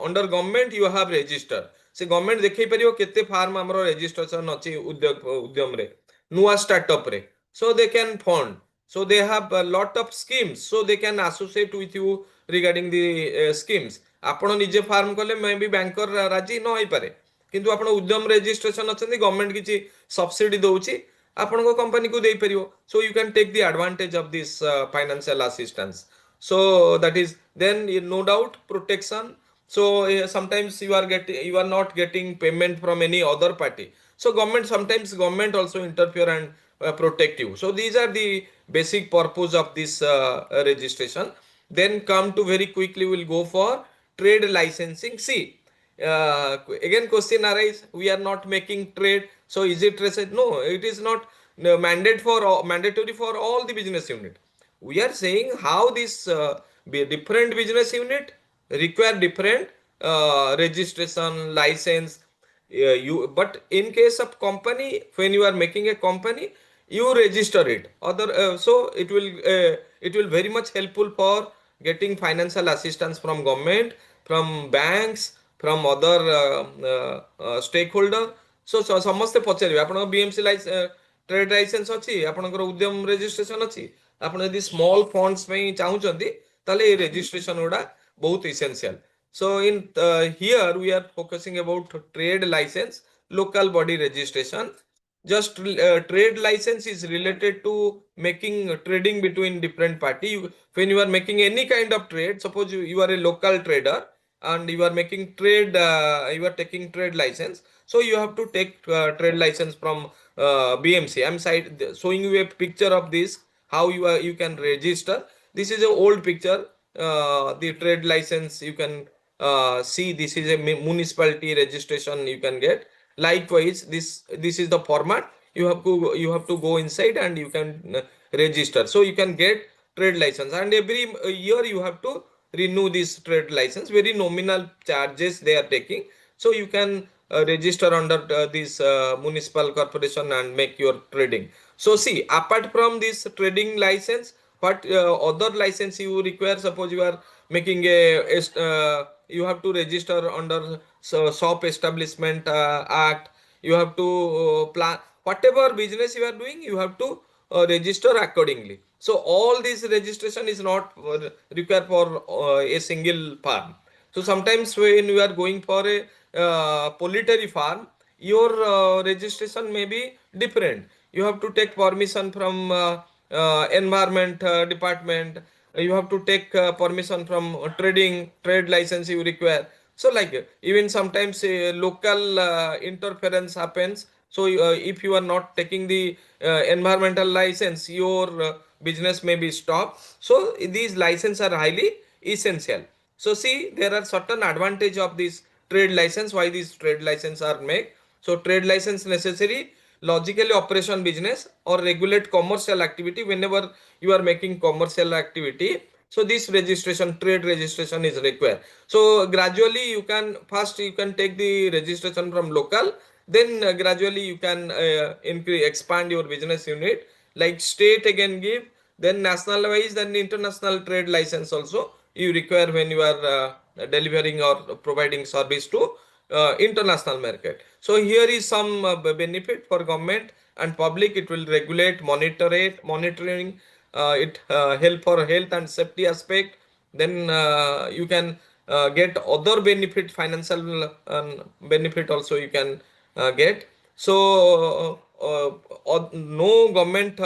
under government, you have registered. Se government देखै परियो केते farm हमरो registration अछि उद्यम रे, नुआ startup रे. So they can fund. So they have a lot of schemes. So they can associate with you regarding the schemes. आपण निजे फार्म कले मे भी बैंकर राजी न होई पारे, किंतु आपण उद्यम रजिस्ट्रेशन अछंती, गवर्नमेंट किछि सब्सिडी दोउची, आपण को कंपनी को देई परियो. So you can take the advantage of this financial assistance. So that is, then no doubt protection. So sometimes you are not getting payment from any other party. So sometimes government also interfere and protect you. So these are the basic purpose of this registration. Then come to, very quickly we'll go for trade licensing. See, again question arise, we are not making trade, so is it traced? No, it is not mandatory for all the business unit. We are saying how this different business unit require different registration license. But in case of company, when you are making a company, you register it. So it will very much helpful for getting financial assistance from government, from banks, from other stakeholder. So ସମସ୍ତେ ପଚାରିବେ ଆପଣଙ୍କ BMC trade license ଅଛି, ଆପଣଙ୍କର ଉଦ୍ୟମ registration ଅଛି, ଆପଣ ଯଦି small funds ପାଇଁ ଚାହୁଁଛନ୍ତି ତାହେଲେ ଏ registration ଗୁଡ଼ା ବହୁତ essential. So in here we are focusing about trade license, local body registration. Just trade license is related to making trading between different party. When you are making any kind of trade, suppose you are a local trader and you are making trade, you are taking trade license. So you have to take trade license from BMC. I'm showing you a picture of this, how you can register. This is an old picture. The trade license you can see. This is a municipality registration you can get. Likewise, this is the format. You have to go inside and you can register. So you can get trade license, and every year you have to renew this trade license. Very nominal charges they are taking. So you can register under this municipal corporation and make your trading. So see, apart from this trading license, but other license you require, suppose you are making you have to register under shop establishment act, you have to plan whatever business you are doing, you have to register accordingly. So all this registration is not required for a single farm. So sometimes when you are going for a poultry farm, your registration may be different. You have to take permission from environment department. You have to take permission from trade license you require. So like even sometimes local interference happens. So if you are not taking the environmental license, your business may be stopped. So these licenses are highly essential. So see, there are certain advantage of this trade license, why these trade license are made. So trade license necessary, logically operation business or regulate commercial activity. Whenever you are making commercial activity, so this registration, trade registration is required. So gradually you can, first you can take the registration from local, then gradually you can expand your business unit, like state again give, then national wise, then international trade license also you require when you are delivering or providing service to international market. So here is some benefit for government and public. It will regulate, monitoring, it help for health and safety aspect. Then you can get other benefit, financial benefit also you can get. So no government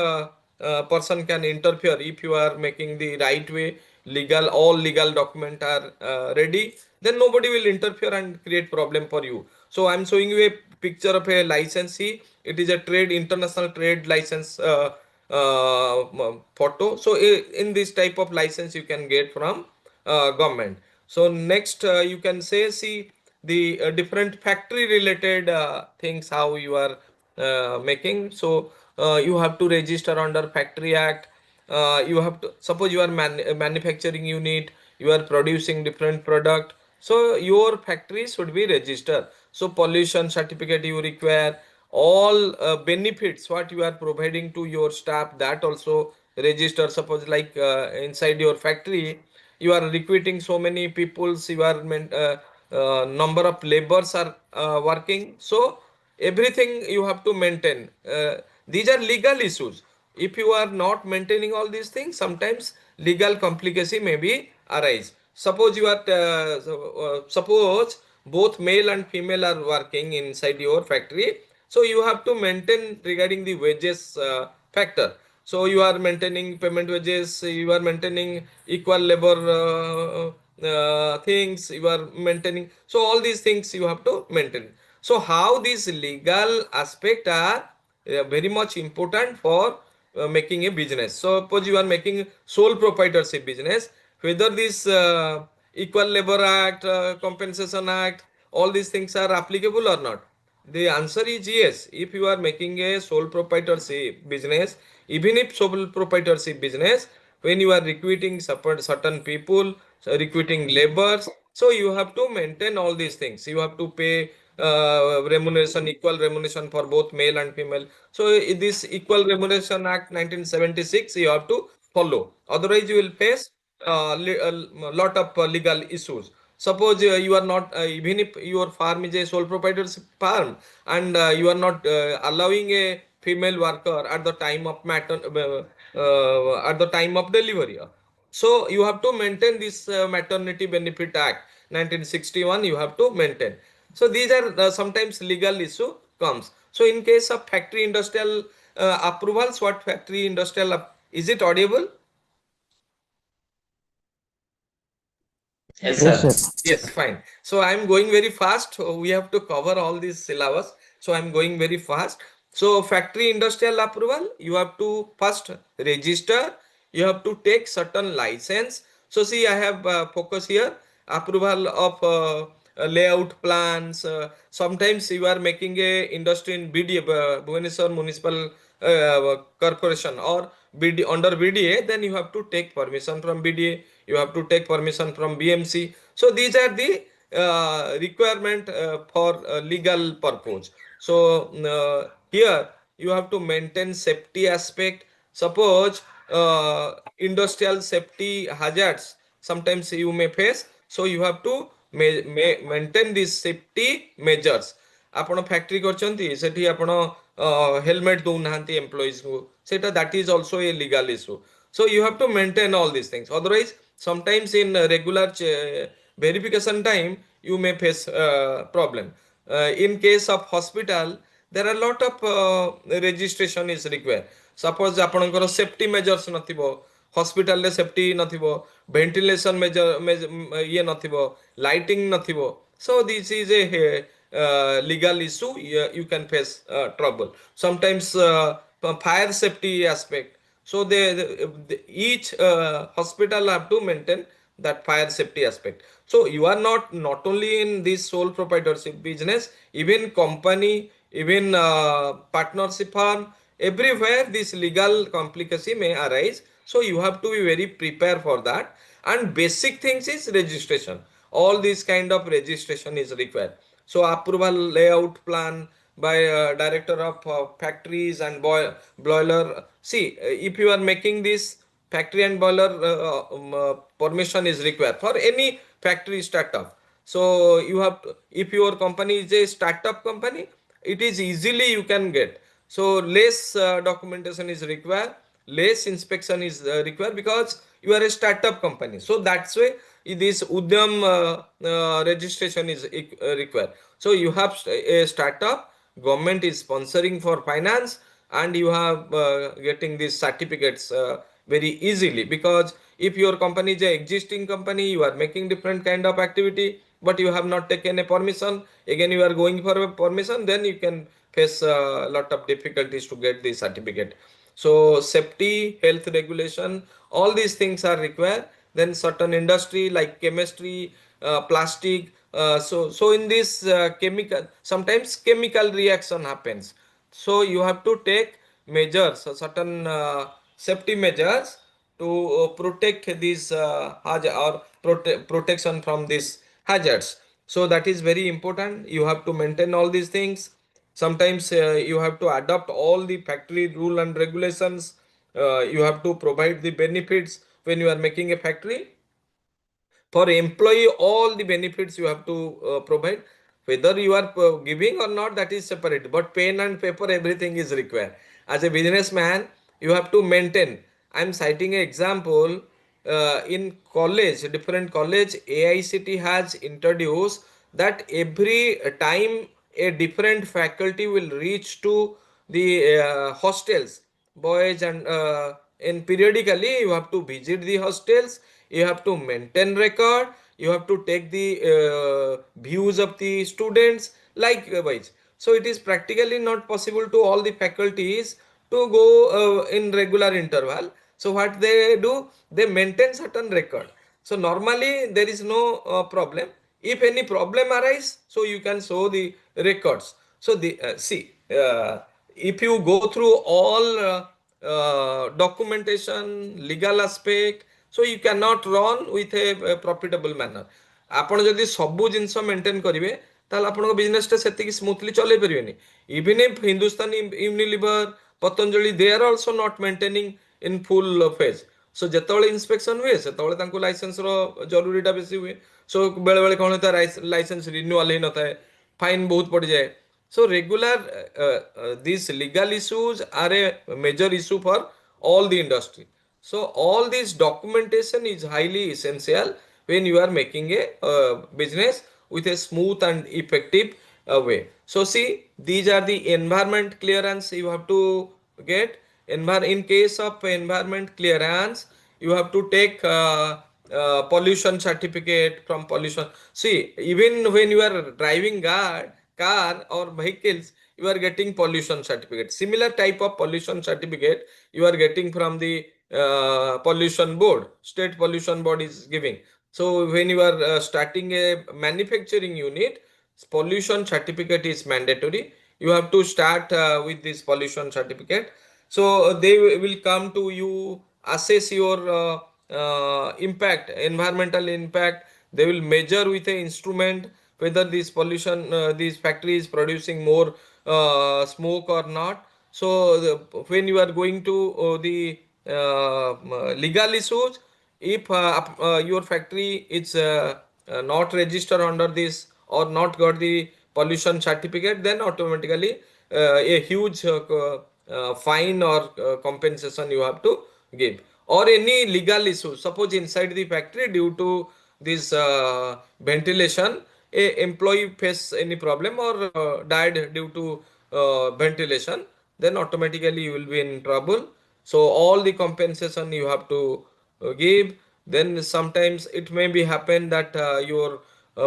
person can interfere if you are making the right way, legal, all legal document are ready, then nobody will interfere and create problem for you. So I'm showing you a picture of a licensee. It is a international trade license photo. So in this type of license you can get from government. So next you can say, see the different factory related things how you are making. So you have to register under Factory Act. You have to, suppose you are manufacturing unit, you are producing different product, so your factory should be registered. So pollution certificate you require, all benefits what you are providing to your staff, that also register. Suppose like inside your factory you are recruiting so many peoples, you are number of laborers are working, so everything you have to maintain. These are legal issues. If you are not maintaining all these things, sometimes legal complication may be arise. Suppose you are suppose both male and female are working inside your factory, so you have to maintain regarding the wages factor. So you are maintaining payment wages, you are maintaining equal labor things, you are maintaining. So all these things you have to maintain. So how these legal aspect are very much important for making a business. So suppose you are making sole proprietorship business, whether this Equal Labor Act, Compensation Act, all these things are applicable or not? The answer is yes. If you are making a sole proprietorship business, even if sole proprietorship business, when you are recruiting certain people, so recruiting laborers, so you have to maintain all these things. You have to pay remuneration, equal remuneration for both male and female. So this Equal Remuneration Act 1976 you have to follow. Otherwise you will face a lot of legal issues. Suppose you are not, even if your farm is a sole proprietorship farm, and you are not allowing a female worker at the time of at the time of delivery. So you have to maintain this Maternity Benefit Act 1961. You have to maintain. So these are sometimes legal issue comes. So in case of factory industrial approvals, what factory industrial is it audible? Yes, Yes, sir. sir. Yes, fine. So I'm going very fast. We have to cover all these syllabus. So I'm going very fast. So factory industrial approval, you have to first register. You have to take certain license. So see, I have focus here, approval of layout plans. Sometimes you are making a industry in BDA, Bhubaneswar Municipal Corporation, or under BDA, then you have to take permission from BDA. You have to take permission from BMC. So these are the requirement for legal purpose. So here you have to maintain safety aspect. Suppose industrial safety hazards sometimes you may face. So you have to maintain these safety measures. ଆପଣ factory କରିଛନ୍ତି ସେଠି ଆପଣ helmet ଦଉନାହାନ୍ତି ଏମ୍ପ୍ଲୟିଜକୁ, ସେଇଟା that is also a legal issue. So you have to maintain all these things. Otherwise, sometimes in regular verification time, you may face problem. In case of hospital, there are a lot of registration is required. Suppose ଆପଣଙ୍କର safety measures ନଥିବ, hospital ରେ safety ନଥିବ, ventilation measure ଇଏ ନଥିବ, lighting ନଥିବ. So this is a legal issue. You can face trouble. Sometimes fire safety aspect. So each hospital have to maintain that fire safety aspect. So you are not only in this sole proprietorship business, even company, even partnership firm, everywhere this legal complicacy may arise. So you have to be very prepared for that. And basic things is registration. All these kind of registration is required. So approval layout plan by director of factories and boiler. See, if you are making this factory and boiler permission is required for any factory startup. So you have to, if your company is a startup company, it is easily you can get. So less documentation is required, less inspection is required because you are a startup company. So that's why this Udyam registration is required. So you have a startup, government is sponsoring for finance, and you have getting these certificates very easily, because if your company is an existing company, you are making different kind of activity, but you have not taken a permission, again you are going for a permission, then you can face a lot of difficulties to get the certificate. So safety, health regulation, all these things are required. Then certain industry like chemistry, plastic, so in this chemical, sometimes chemical reaction happens. So you have to take measures, certain safety measures to protect these hazard or protection from these hazards. So that is very important. You have to maintain all these things. Sometimes you have to adopt all the factory rule and regulations. You have to provide the benefits when you are making a factory. For employee, all the benefits you have to provide. Whether you are giving or not, that is separate. But pen and paper, everything is required. As a businessman, you have to maintain. I am citing an example. In college, different college, AICT has introduced that every time a different faculty will reach to the hostels, boys, and periodically you have to visit the hostels, you have to maintain record, you have to take the views of the students likewise. So it is practically not possible to all the faculties to go in regular interval. So what they do, they maintain certain record. So normally there is no problem. If any problem arise, so you can show the records. So the if you go through all documentation, legal aspect, so you cannot run with a profitable manner. ଆପଣ ଯଦି ସବୁ ଜିନିଷ maintain କରିବେ ତାହେଲେ ଆପଣଙ୍କ ବିଜନେସଟା ସେତିକି smoothly ଚଲେଇ ପାରିବେନି. Even if Hindustan Unilever, Patanjali, they are also not maintaining in full phase. So ଯେତେବେଳେ ଇନ୍ସପେକ୍ସନ ହୁଏ ସେତେବେଳେ ତାଙ୍କୁ ଲାଇସେନ୍ସର ଜରୁରୀଟା ବେଶୀ ହୁଏ. So ବେଳେବେଳେ କ'ଣ ହୋଇଥାଏ, ଲାଇସେନ୍ସ ରିନ୍ୟୁଆଲ ହେଇନଥାଏ, ଫାଇନ୍ ବହୁତ ପଡ଼ିଯାଏ. So regular these legal issues are a major issue for all the industry. So all this documentation is highly essential when you are making a business with a smooth and effective way. So see, these are the environment clearance you have to get. In case of environment clearance, you have to take pollution certificate from pollution. See, even when you are driving car or vehicles, you are getting pollution certificate. Similar type of pollution certificate you are getting from the pollution board. State pollution board is giving. So when you are starting a manufacturing unit, pollution certificate is mandatory. You have to start with this pollution certificate. So they will come to you, assess your impact, environmental impact. They will measure with an instrument whether this pollution, this factory is producing more smoke or not. So when you are going to the legal issues. If your factory is not registered under this or not got the pollution certificate, then automatically a huge fine or compensation you have to give. Or any legal issue, suppose inside the factory due to this ventilation, a employee face any problem or died due to ventilation, then automatically you will be in trouble. So all the compensation you have to give. Then sometimes it may be happen that your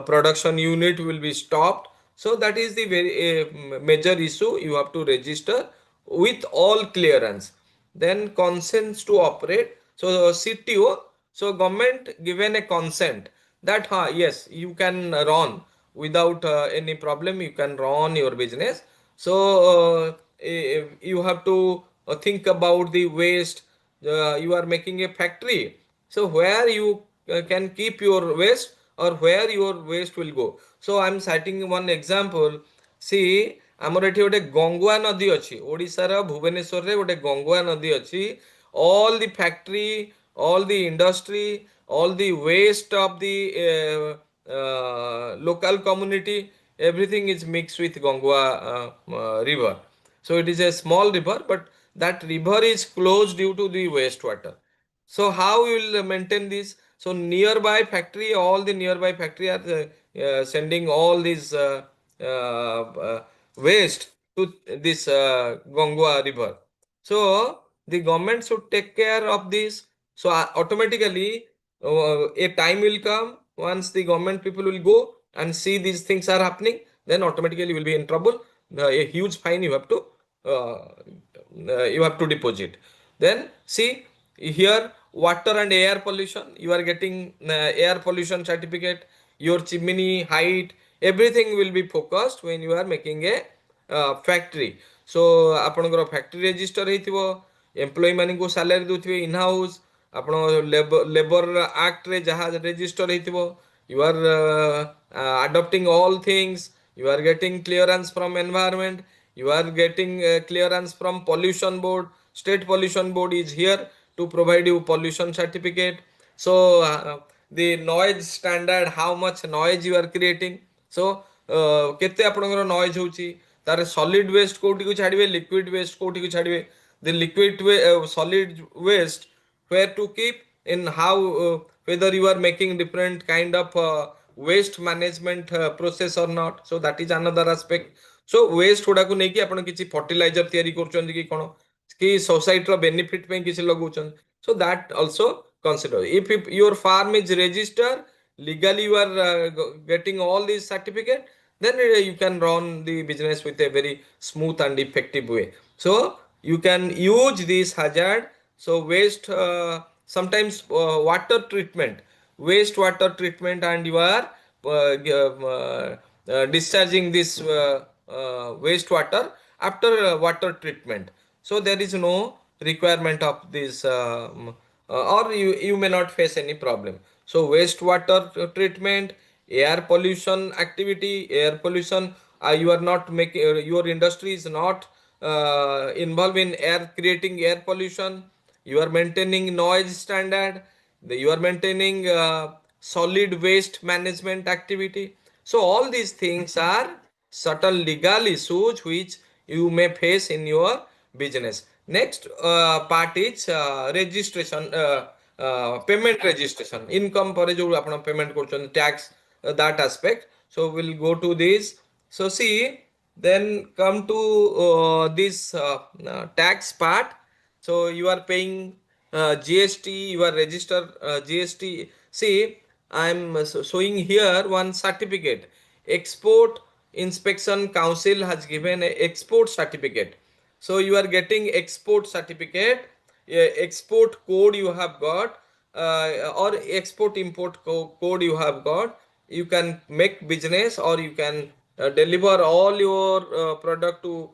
production unit will be stopped. So that is the very major issue you have to register with all clearance. Then consents to operate. So CTO, so government given a consent that yes, you can run without any problem, you can run your business. So you have to think about the waste. You are making a factory, so where you can keep your waste or where your waste will go. So I'm citing one example. See, ଆମର ଏଠି ଗୋଟେ ଗଙ୍ଗୁଆ ନଦୀ ଅଛି, ଓଡ଼ିଶାର ଭୁବନେଶ୍ୱରରେ ଗୋଟେ ଗଙ୍ଗୁଆ ନଦୀ ଅଛି. All the factory, all the industry, all the waste of the local community, everything is mixed with Gangua river. So it is a small river, but that river is closed due to the wastewater. So how we will maintain this? So nearby factory, all the nearby factory are sending all these waste to this Gangua river. So the government should take care of this. So automatically a time will come once the government people will go and see these things are happening, then automatically you will be in trouble. A huge fine you have to deposit. Then see here, water and air pollution, you are getting air pollution certificate, your chimney height, everything will be focused when you are making a factory. So ଆପଣଙ୍କର factory register ହେଇଥିବ, employee ମାନଙ୍କୁ salary ଦଉଥିବେ in house, ଆପଣ labor act ରେ ଯାହା register ହେଇଥିବ, you are adopting all things, you are getting clearance from environment, you are getting clearance from pollution board. State pollution board is here to provide you pollution certificate. So the noise standard, how much noise you are creating. So केते आपनकर noise होची, तार solid waste कोठी को छाड़िबे, liquid waste कोठी को छाड़िबे. The liquid solid waste where to keep, in how whether you are making different kind of waste management process or not. So that is another aspect. So waste गुडा को नहीं कि आपण किछि fertilizer तयारी करछन कि कोन कि society रो benefit पे किछि लगौछन. So that also consider. If your farm is registered legally, you are getting all these certificate, then you can run the business with a very smooth and effective way. So you can use this hazard. So waste sometimes water treatment, wastewater treatment, and you are discharging this wastewater after water treatment. So there is no requirement of this or you may not face any problem. So wastewater treatment, air pollution activity, air pollution, you are not making, your industry is not involved in air, creating air pollution, you are maintaining noise standard, you are maintaining solid waste management activity. So all these things are certain legal issues which you may face in your business. Next part is registration, payment registration, income पर जो अपना payment करछन, tax, that aspect. So we'll go to this. So see, then come to this tax part. So you are paying GST, you are registered GST. See, I am showing here one certificate. Export Inspection Council has given an export certificate. So you are getting export certificate, export code you have got, or export import code you have got. You can make business or you can deliver all your product to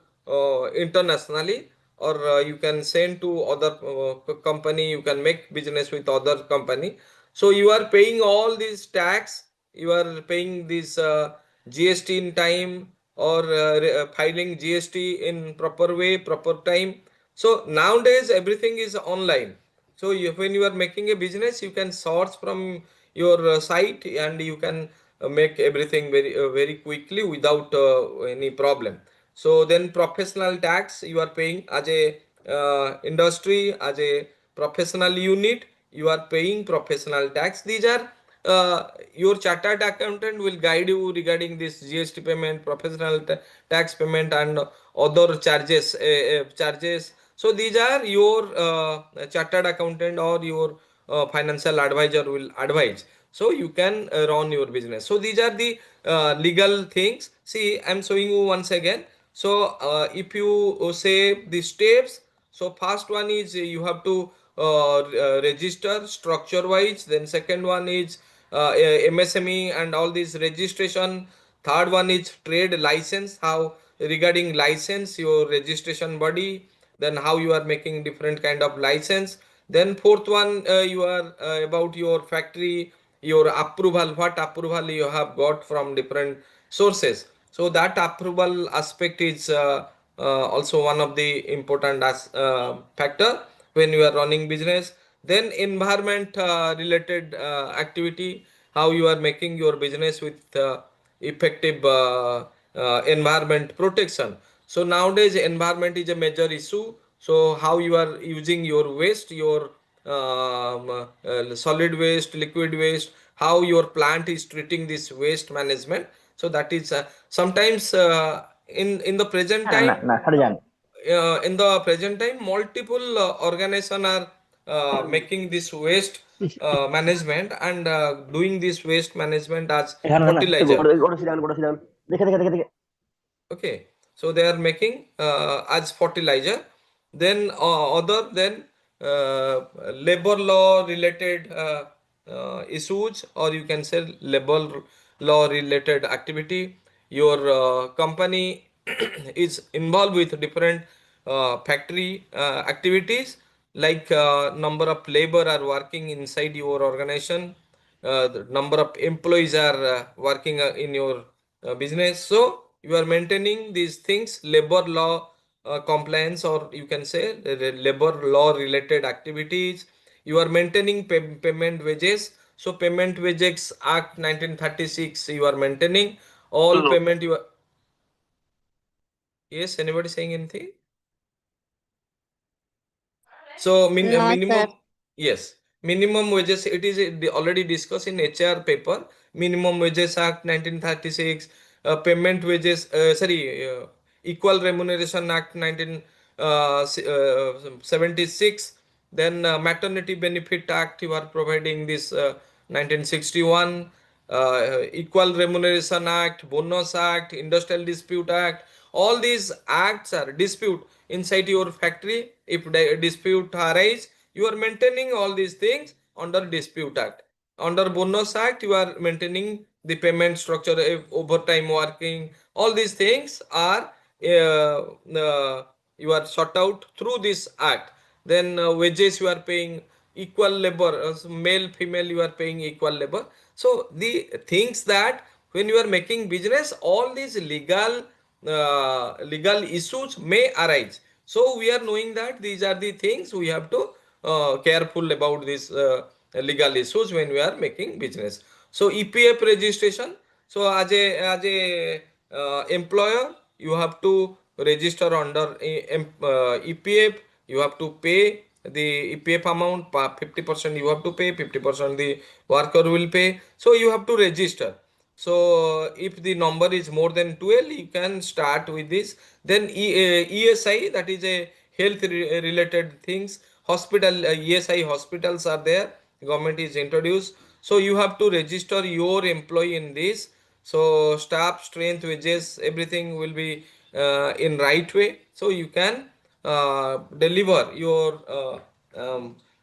internationally, or you can send to other company, you can make business with other company. So you are paying all these tax, you are paying this GST in time, or filing GST in proper way, proper time. So nowadays everything is online. So when you are making a business, you can source from your site and you can make everything very quickly without any problem. So then professional tax you are paying as a industry, as a professional unit, you are paying professional tax. These are your chartered accountant will guide you regarding this GST payment, professional tax payment, and other charges. So these are your chartered accountant or your financial advisor will advise. So you can run your business. So these are the legal things. See, I'm showing you once again. So if you say the steps, so first one is you have to register structure wise. Then second one is MSME and all these registration. Third one is trade license, how regarding license your registration body, then how you are making different kind of license. Then fourth one you are about your factory, your approval, what approval you have got from different sources. So that approval aspect is also one of the important factor when you are running business. Then environment related activity, how you are making your business with effective environment protection. So nowadays environment is a major issue. So how you are using your waste, your solid waste, liquid waste, how your plant is treating this waste management. So that is sometimes in the present time, in the present time multiple organization are making this waste management and doing this waste management as fertilizer. Okay, so they are making as fertilizer. Then other than labor law related issues, or you can say labor law related activity. Your company is involved with different factory activities, like number of labor are working inside your organization, the number of employees are working in your business. So you are maintaining these things, labor law compliance, or you can say labor law related activities. You are maintaining payment wages. So Payment Wages Act 1936 you are maintaining all payment. You are, yes, anybody saying anything? So No, sir. minimum, yes, minimum wages. It is already discussed in HR paper. Minimum Wages Act 1936, Payment Wages. Equal Remuneration Act 1976. Then Maternity Benefit Act you are providing this 1961. Equal Remuneration Act, Bonus Act, Industrial Dispute Act. All these acts are dispute inside your factory. If the dispute arise, you are maintaining all these things under Dispute Act. Under Bonus Act, you are maintaining the payment structure, overtime working. All these things are you are sought out through this act. Then wages you are paying equal labor, male female you are paying equal labor. So the things that when you are making business, all these legal issues may arise. So we are knowing that these are the things we have to careful about these legal issues when we are making business. So EPF registration. So as a employer, you have to register under EPF. You have to pay the EPF amount. 50% you have to pay, 50% the worker will pay. So you have to register. So if the number is more than 12, you can start with this. Then ESI, that is a health related things. Hospital ESI hospitals are there. Government is introduced. So you have to register your employee in this. So staff strength, wages, everything will be in right way. So you can deliver your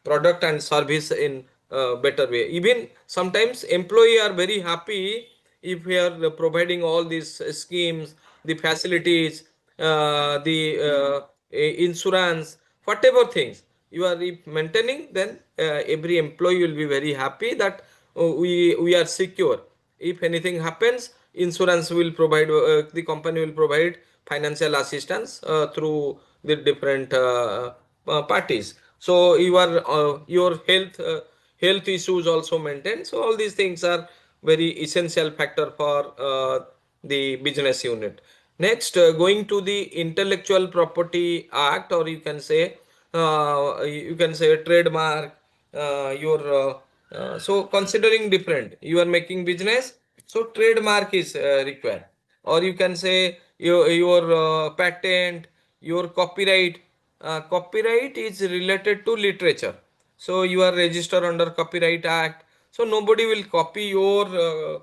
product and service in better way. Even sometimes employee are very happy if we are providing all these schemes, the facilities, the insurance, whatever things you are maintaining, then every employee will be very happy that we are secure. If anything happens, insurance will provide, the company will provide financial assistance through the different parties. So your health issues also maintained. So all these things are very essential factor for the business unit. Next, going to the Intellectual Property Act, or you can say trademark. So considering different, you are making business, so trademark is required, or you can say your patent, your copyright. Copyright is related to literature, so you are registered under Copyright Act. So nobody will copy your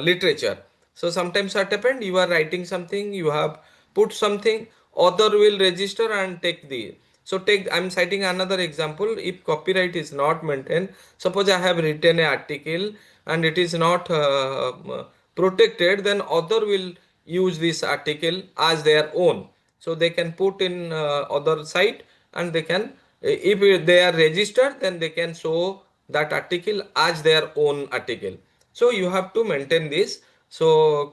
literature. So sometimes what happened, you are writing something, you have put something, author will register and take the. So I'm citing another example. If copyright is not maintained, suppose I have written an article and it is not protected, then author will use this article as their own. So they can put in other site, and they can, if they are registered, then they can show that article as their own article. So you have to maintain this. So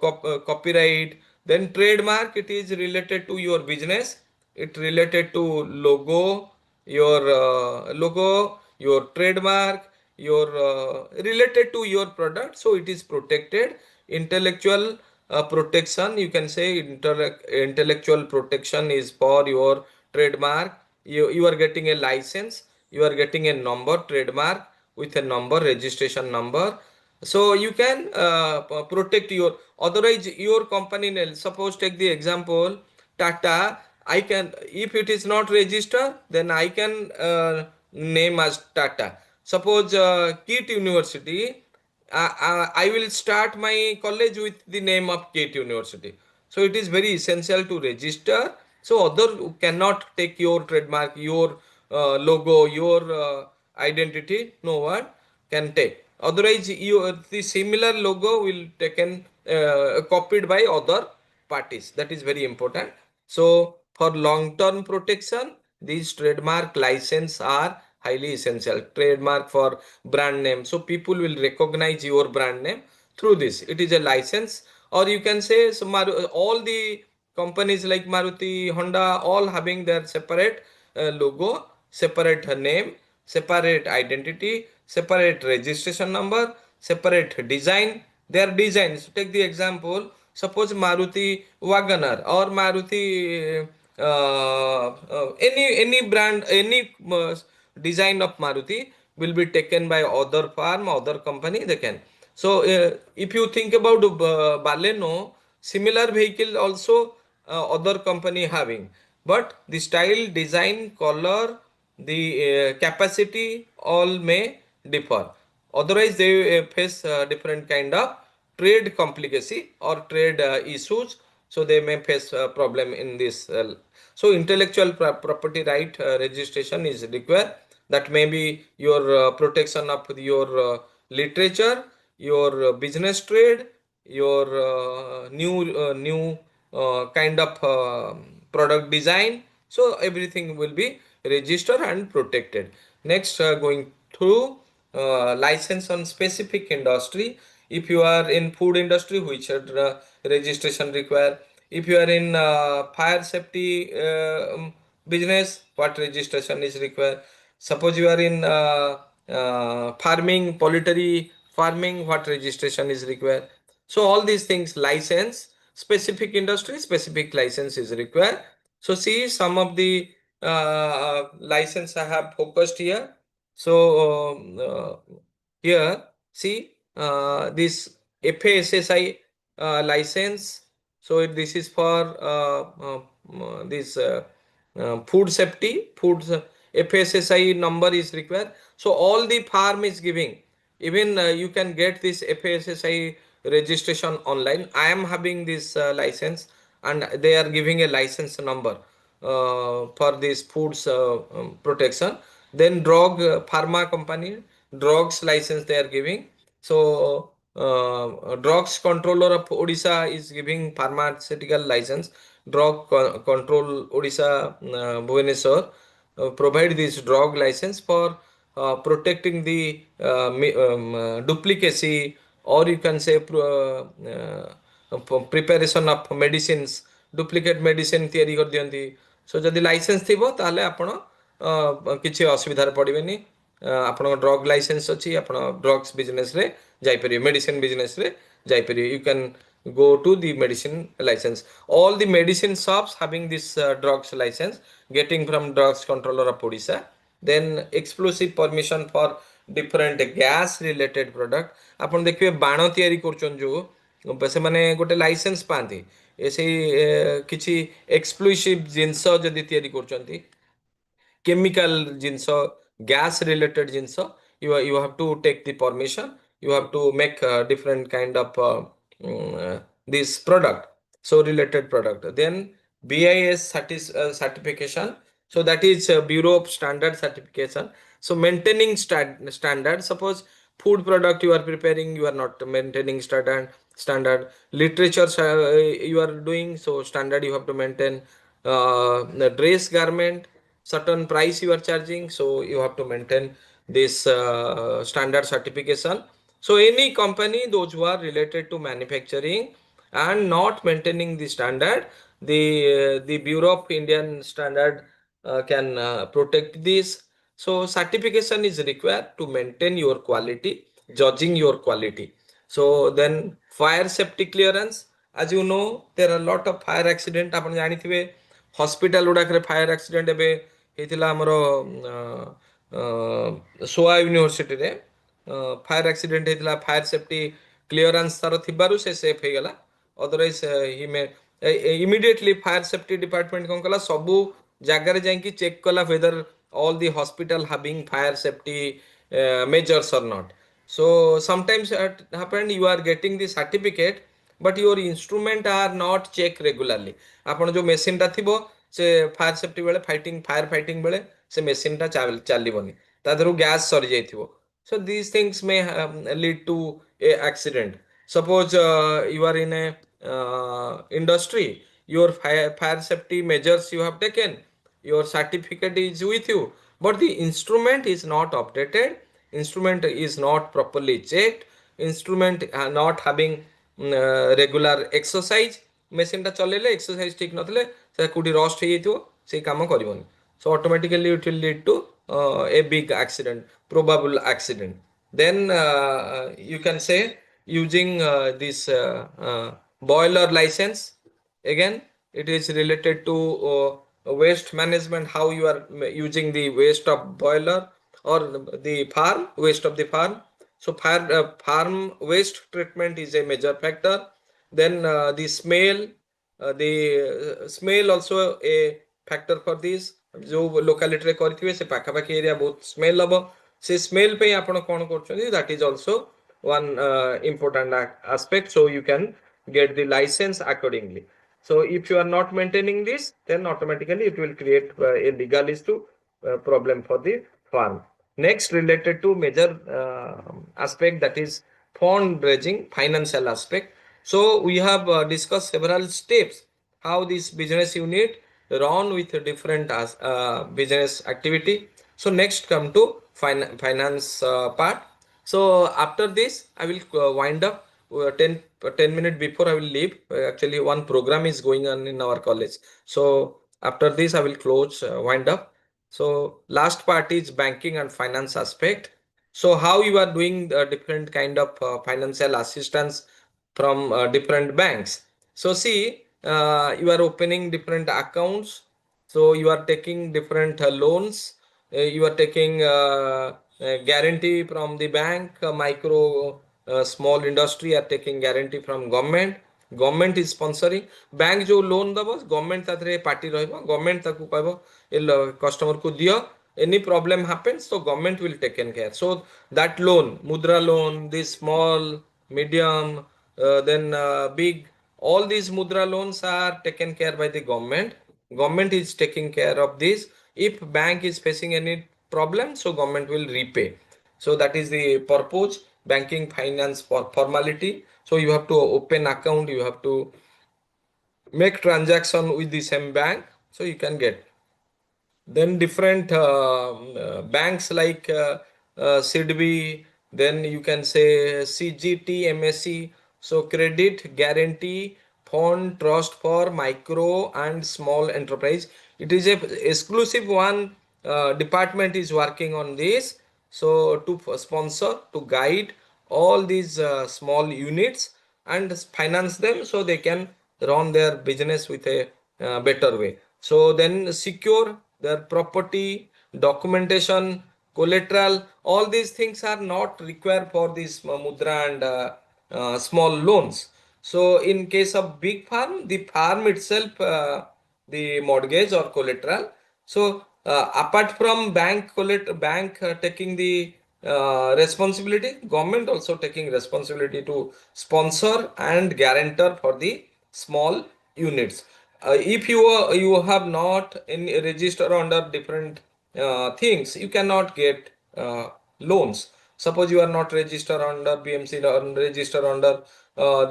copyright, then trademark, it is related to your business, it related to logo, your trademark, your related to your product, so it is protected. Intellectual protection, you can say intellectual protection is for your trademark. You are getting a license, you are getting a number, trademark with a number, registration number, so you can protect your, otherwise your company name. Suppose take the example Tata, I can, if it is not registered, then I can name as Tata. Suppose KIT University, I will start my college with the name of KIT University. So it is very essential to register. So other cannot take your trademark, your logo, your identity. No one can take. Otherwise, the similar logo will taken copied by other parties. That is very important. So for long-term protection, these trademark license are highly essential. Trademark for brand name, so people will recognize your brand name through this. It is a license, or you can say, so all the companies like Maruti, Honda, all having their separate logo, separate name, separate identity, separate registration number, separate design. Their designs, take the example, suppose Maruti Wagoner or Maruti any brand, any design of Maruti will be taken by other firm, other company, they can. So if you think about Baleno, similar vehicle also other company having, but the style, design, color, the capacity all may differ. Otherwise they face different kind of trade complicacy or trade issues, so they may face a problem in this. So intellectual property right registration is required. That may be your protection of your literature, your business trade, your new kind of product design. So everything will be registered and protected. Next, going through license on specific industry. If you are in food industry, which registration required. If you are in fire safety business, what registration is required. Suppose you are in farming, poultry farming, what registration is required. So all these things, license, specific industry, specific license is required. So see some of the license I have focused here. So here see this FASSI license. So this is for this food safety, FSSI number is required. So all the farm is giving, even you can get this FSSI registration online. I am having this license, and they are giving a license number for this foods protection. Then drug pharma company, drugs license they are giving. So drugs controller of Odisha is giving pharmaceutical license. Drug control Odisha Bhubaneswar provide this drug license for protecting the duplicacy or you can say preparation of medicines, duplicate medicine theory कर दियंती. So जदि license थिबो ताले आपण किछि असुविधा रे पड़िबेनी. आपण drug licence अछि, आपण ड्रग्स बिजनेस रे जाई परियो, मेडिसिन बिजनेस रे जाई परियो. You can go to the medicine license. All the medicine shops having this drugs license getting from drugs controller of Odisha. Then exclusive permission for different gas related product. आपण देखिए बाण तयारी करछन जो से माने गोटे लाइसेंस पांती ए से किछि एक्सक्लूसिव जिंस जदि तयारी करछंती, chemical jinso, gas related jinso, you have to take the permission. You have to make different kind of this product, so related product. Then BIS certification, so that is Bureau of Standard certification. So maintaining standard, suppose food product you are preparing, you are not maintaining standard literature you are doing, so standard you have to maintain. The dress garment, certain price you are charging, so you have to maintain this standard certification. So any company, those who are related to manufacturing and not maintaining the standard, the Bureau of Indian Standard can protect this. So certification is required to maintain your quality, judging your quality. So then fire safety clearance, as you know, there are a lot of fire accident. आपण जानिथिबे hospital गुडाक रे fire accident एबे हेतिला हमरो SOA university रे fire accident हेतिला. Fire safety clearance तार थिबारु से safe हे गला. अदरवाइज ही में इमीडिएटली फायर सेफ्टी डिपार्टमेंट कोन कला सबु जागा रे जाई चेक कला whether all the hospital having fire safety measures or not. So sometimes it happened you are getting the certificate but your instrument are not checked regularly. आपण जो machine टा थिबो से फायर सेफ्टी बेले फायर फाइटिंग बेले से machine टा चलिबोनी, ता दरु गैस सरी जाइथिबो. So these things may lead to a accident. Suppose you are in a industry, your fire safety measures you have taken, your certificate is with you, but the instrument is not updated, instrument is not properly checked, instrument not having regular exercise. machine टा चलेले exercise ठीक नथले से कुडी rust हे जइतो से काम करिवनी. So automatically it will lead to a big accident, probable accident. Then you can say using this boiler license, again it is related to waste management, how you are using the waste of boiler or the farm waste of the farm. So farm waste treatment is a major factor. Then the smell also a factor for this. जो locality रे करथिबे से पाखा पाखी area बहुत smell हबो, से smell पे आपण कोन करछथि, that is also one important aspect. So you can get the license accordingly. So if you are not maintaining this, then automatically it will create a legal issue problem for the farm. Next, related to major aspect, that is fundraising, financial aspect. So we have discussed several steps how this business unit run with a different business activity. So next come to finance part. So after this I will wind up 10 minutes before I will leave. Actually one program is going on in our college, so after this I will close wind up. So last part is banking and finance aspect. So how you are doing different kind of financial assistance from different banks. So see, you are opening different accounts, so you are taking different loans, you are taking guarantee from the bank, micro small industry are taking guarantee from government is sponsoring. Bank जो loan दबो government तादरे party रहइबो, government ताकू कहबो ए customer को दियो, any problem happens so government will take care. So that loan, mudra loan, this small, medium, then big, all these mudra loans are taken care by the government. Government is taking care of this. If bank is facing any problem, so government will repay. So that is the purpose. Banking finance for formality. So you have to open account, you have to make transaction with the same bank, so you can get. Then different banks like SIDBI, Then you can say CGT, MSc. So credit guarantee fund trust for micro and small enterprise. It is a exclusive one department is working on this. So to sponsor, to guide all these small units and finance them so they can run their business with a better way. So then secure their property, documentation, collateral, all these things are not required for this mudra and small loans. So in case of big farm, the farm itself, the mortgage or collateral. So apart from bank taking the responsibility, government also taking responsibility to sponsor and guarantor for the small units. If you have not any register under different things, you cannot get loans. Suppose you are not registered under BMC or registered under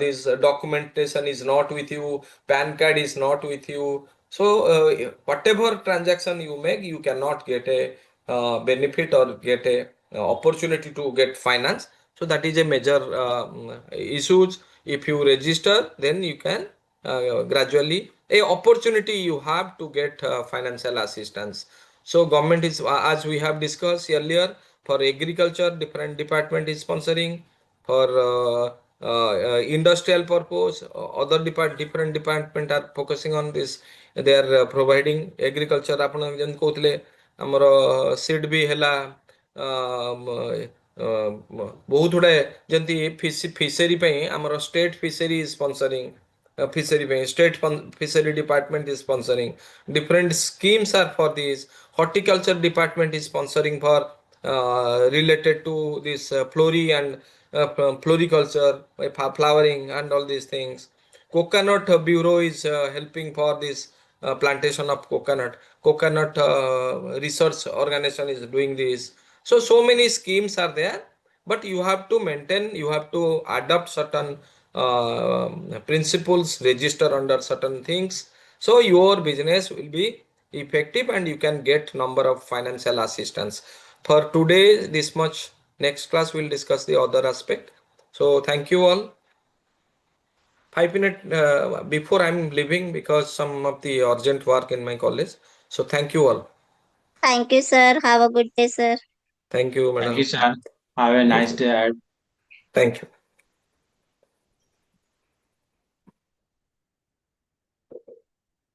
this documentation is not with you, PAN card is not with you. So whatever transaction you make, you cannot get a benefit or get a opportunity to get finance. So that is a major issues. If you register, then you can gradually a opportunity you have to get financial assistance. So government is as we have discussed earlier, for agriculture different department is sponsoring, for industrial purpose other different department are focusing on this. They are providing agriculture आपण ଯେମିତି କହୁଥିଲେ ଆମର seed ବି ହେଲା ବହୁତ ଗୁଡ଼ାଏ ଯେମିତି fishery ପାଇଁ ଆମର state fishery is sponsoring fishery ପାଇଁ state fishery department is sponsoring. Different schemes are for this. Horticulture department is sponsoring for related to this flori and floriculture, flowering and all these things. Coconut Bureau is helping for this plantation of coconut. Coconut research organization is doing this. So many schemes are there, but you have to maintain, you have to adopt certain principles, register under certain things. So your business will be effective and you can get number of financial assistance. For today, this much. Next class we'll discuss the other aspect. So thank you all. 5 minutes before I'm leaving because some of the urgent work in my college. So thank you all. Thank you, sir. Have a good day, sir. Thank you, madam. Thank you, sir. Have a nice day. Thank you.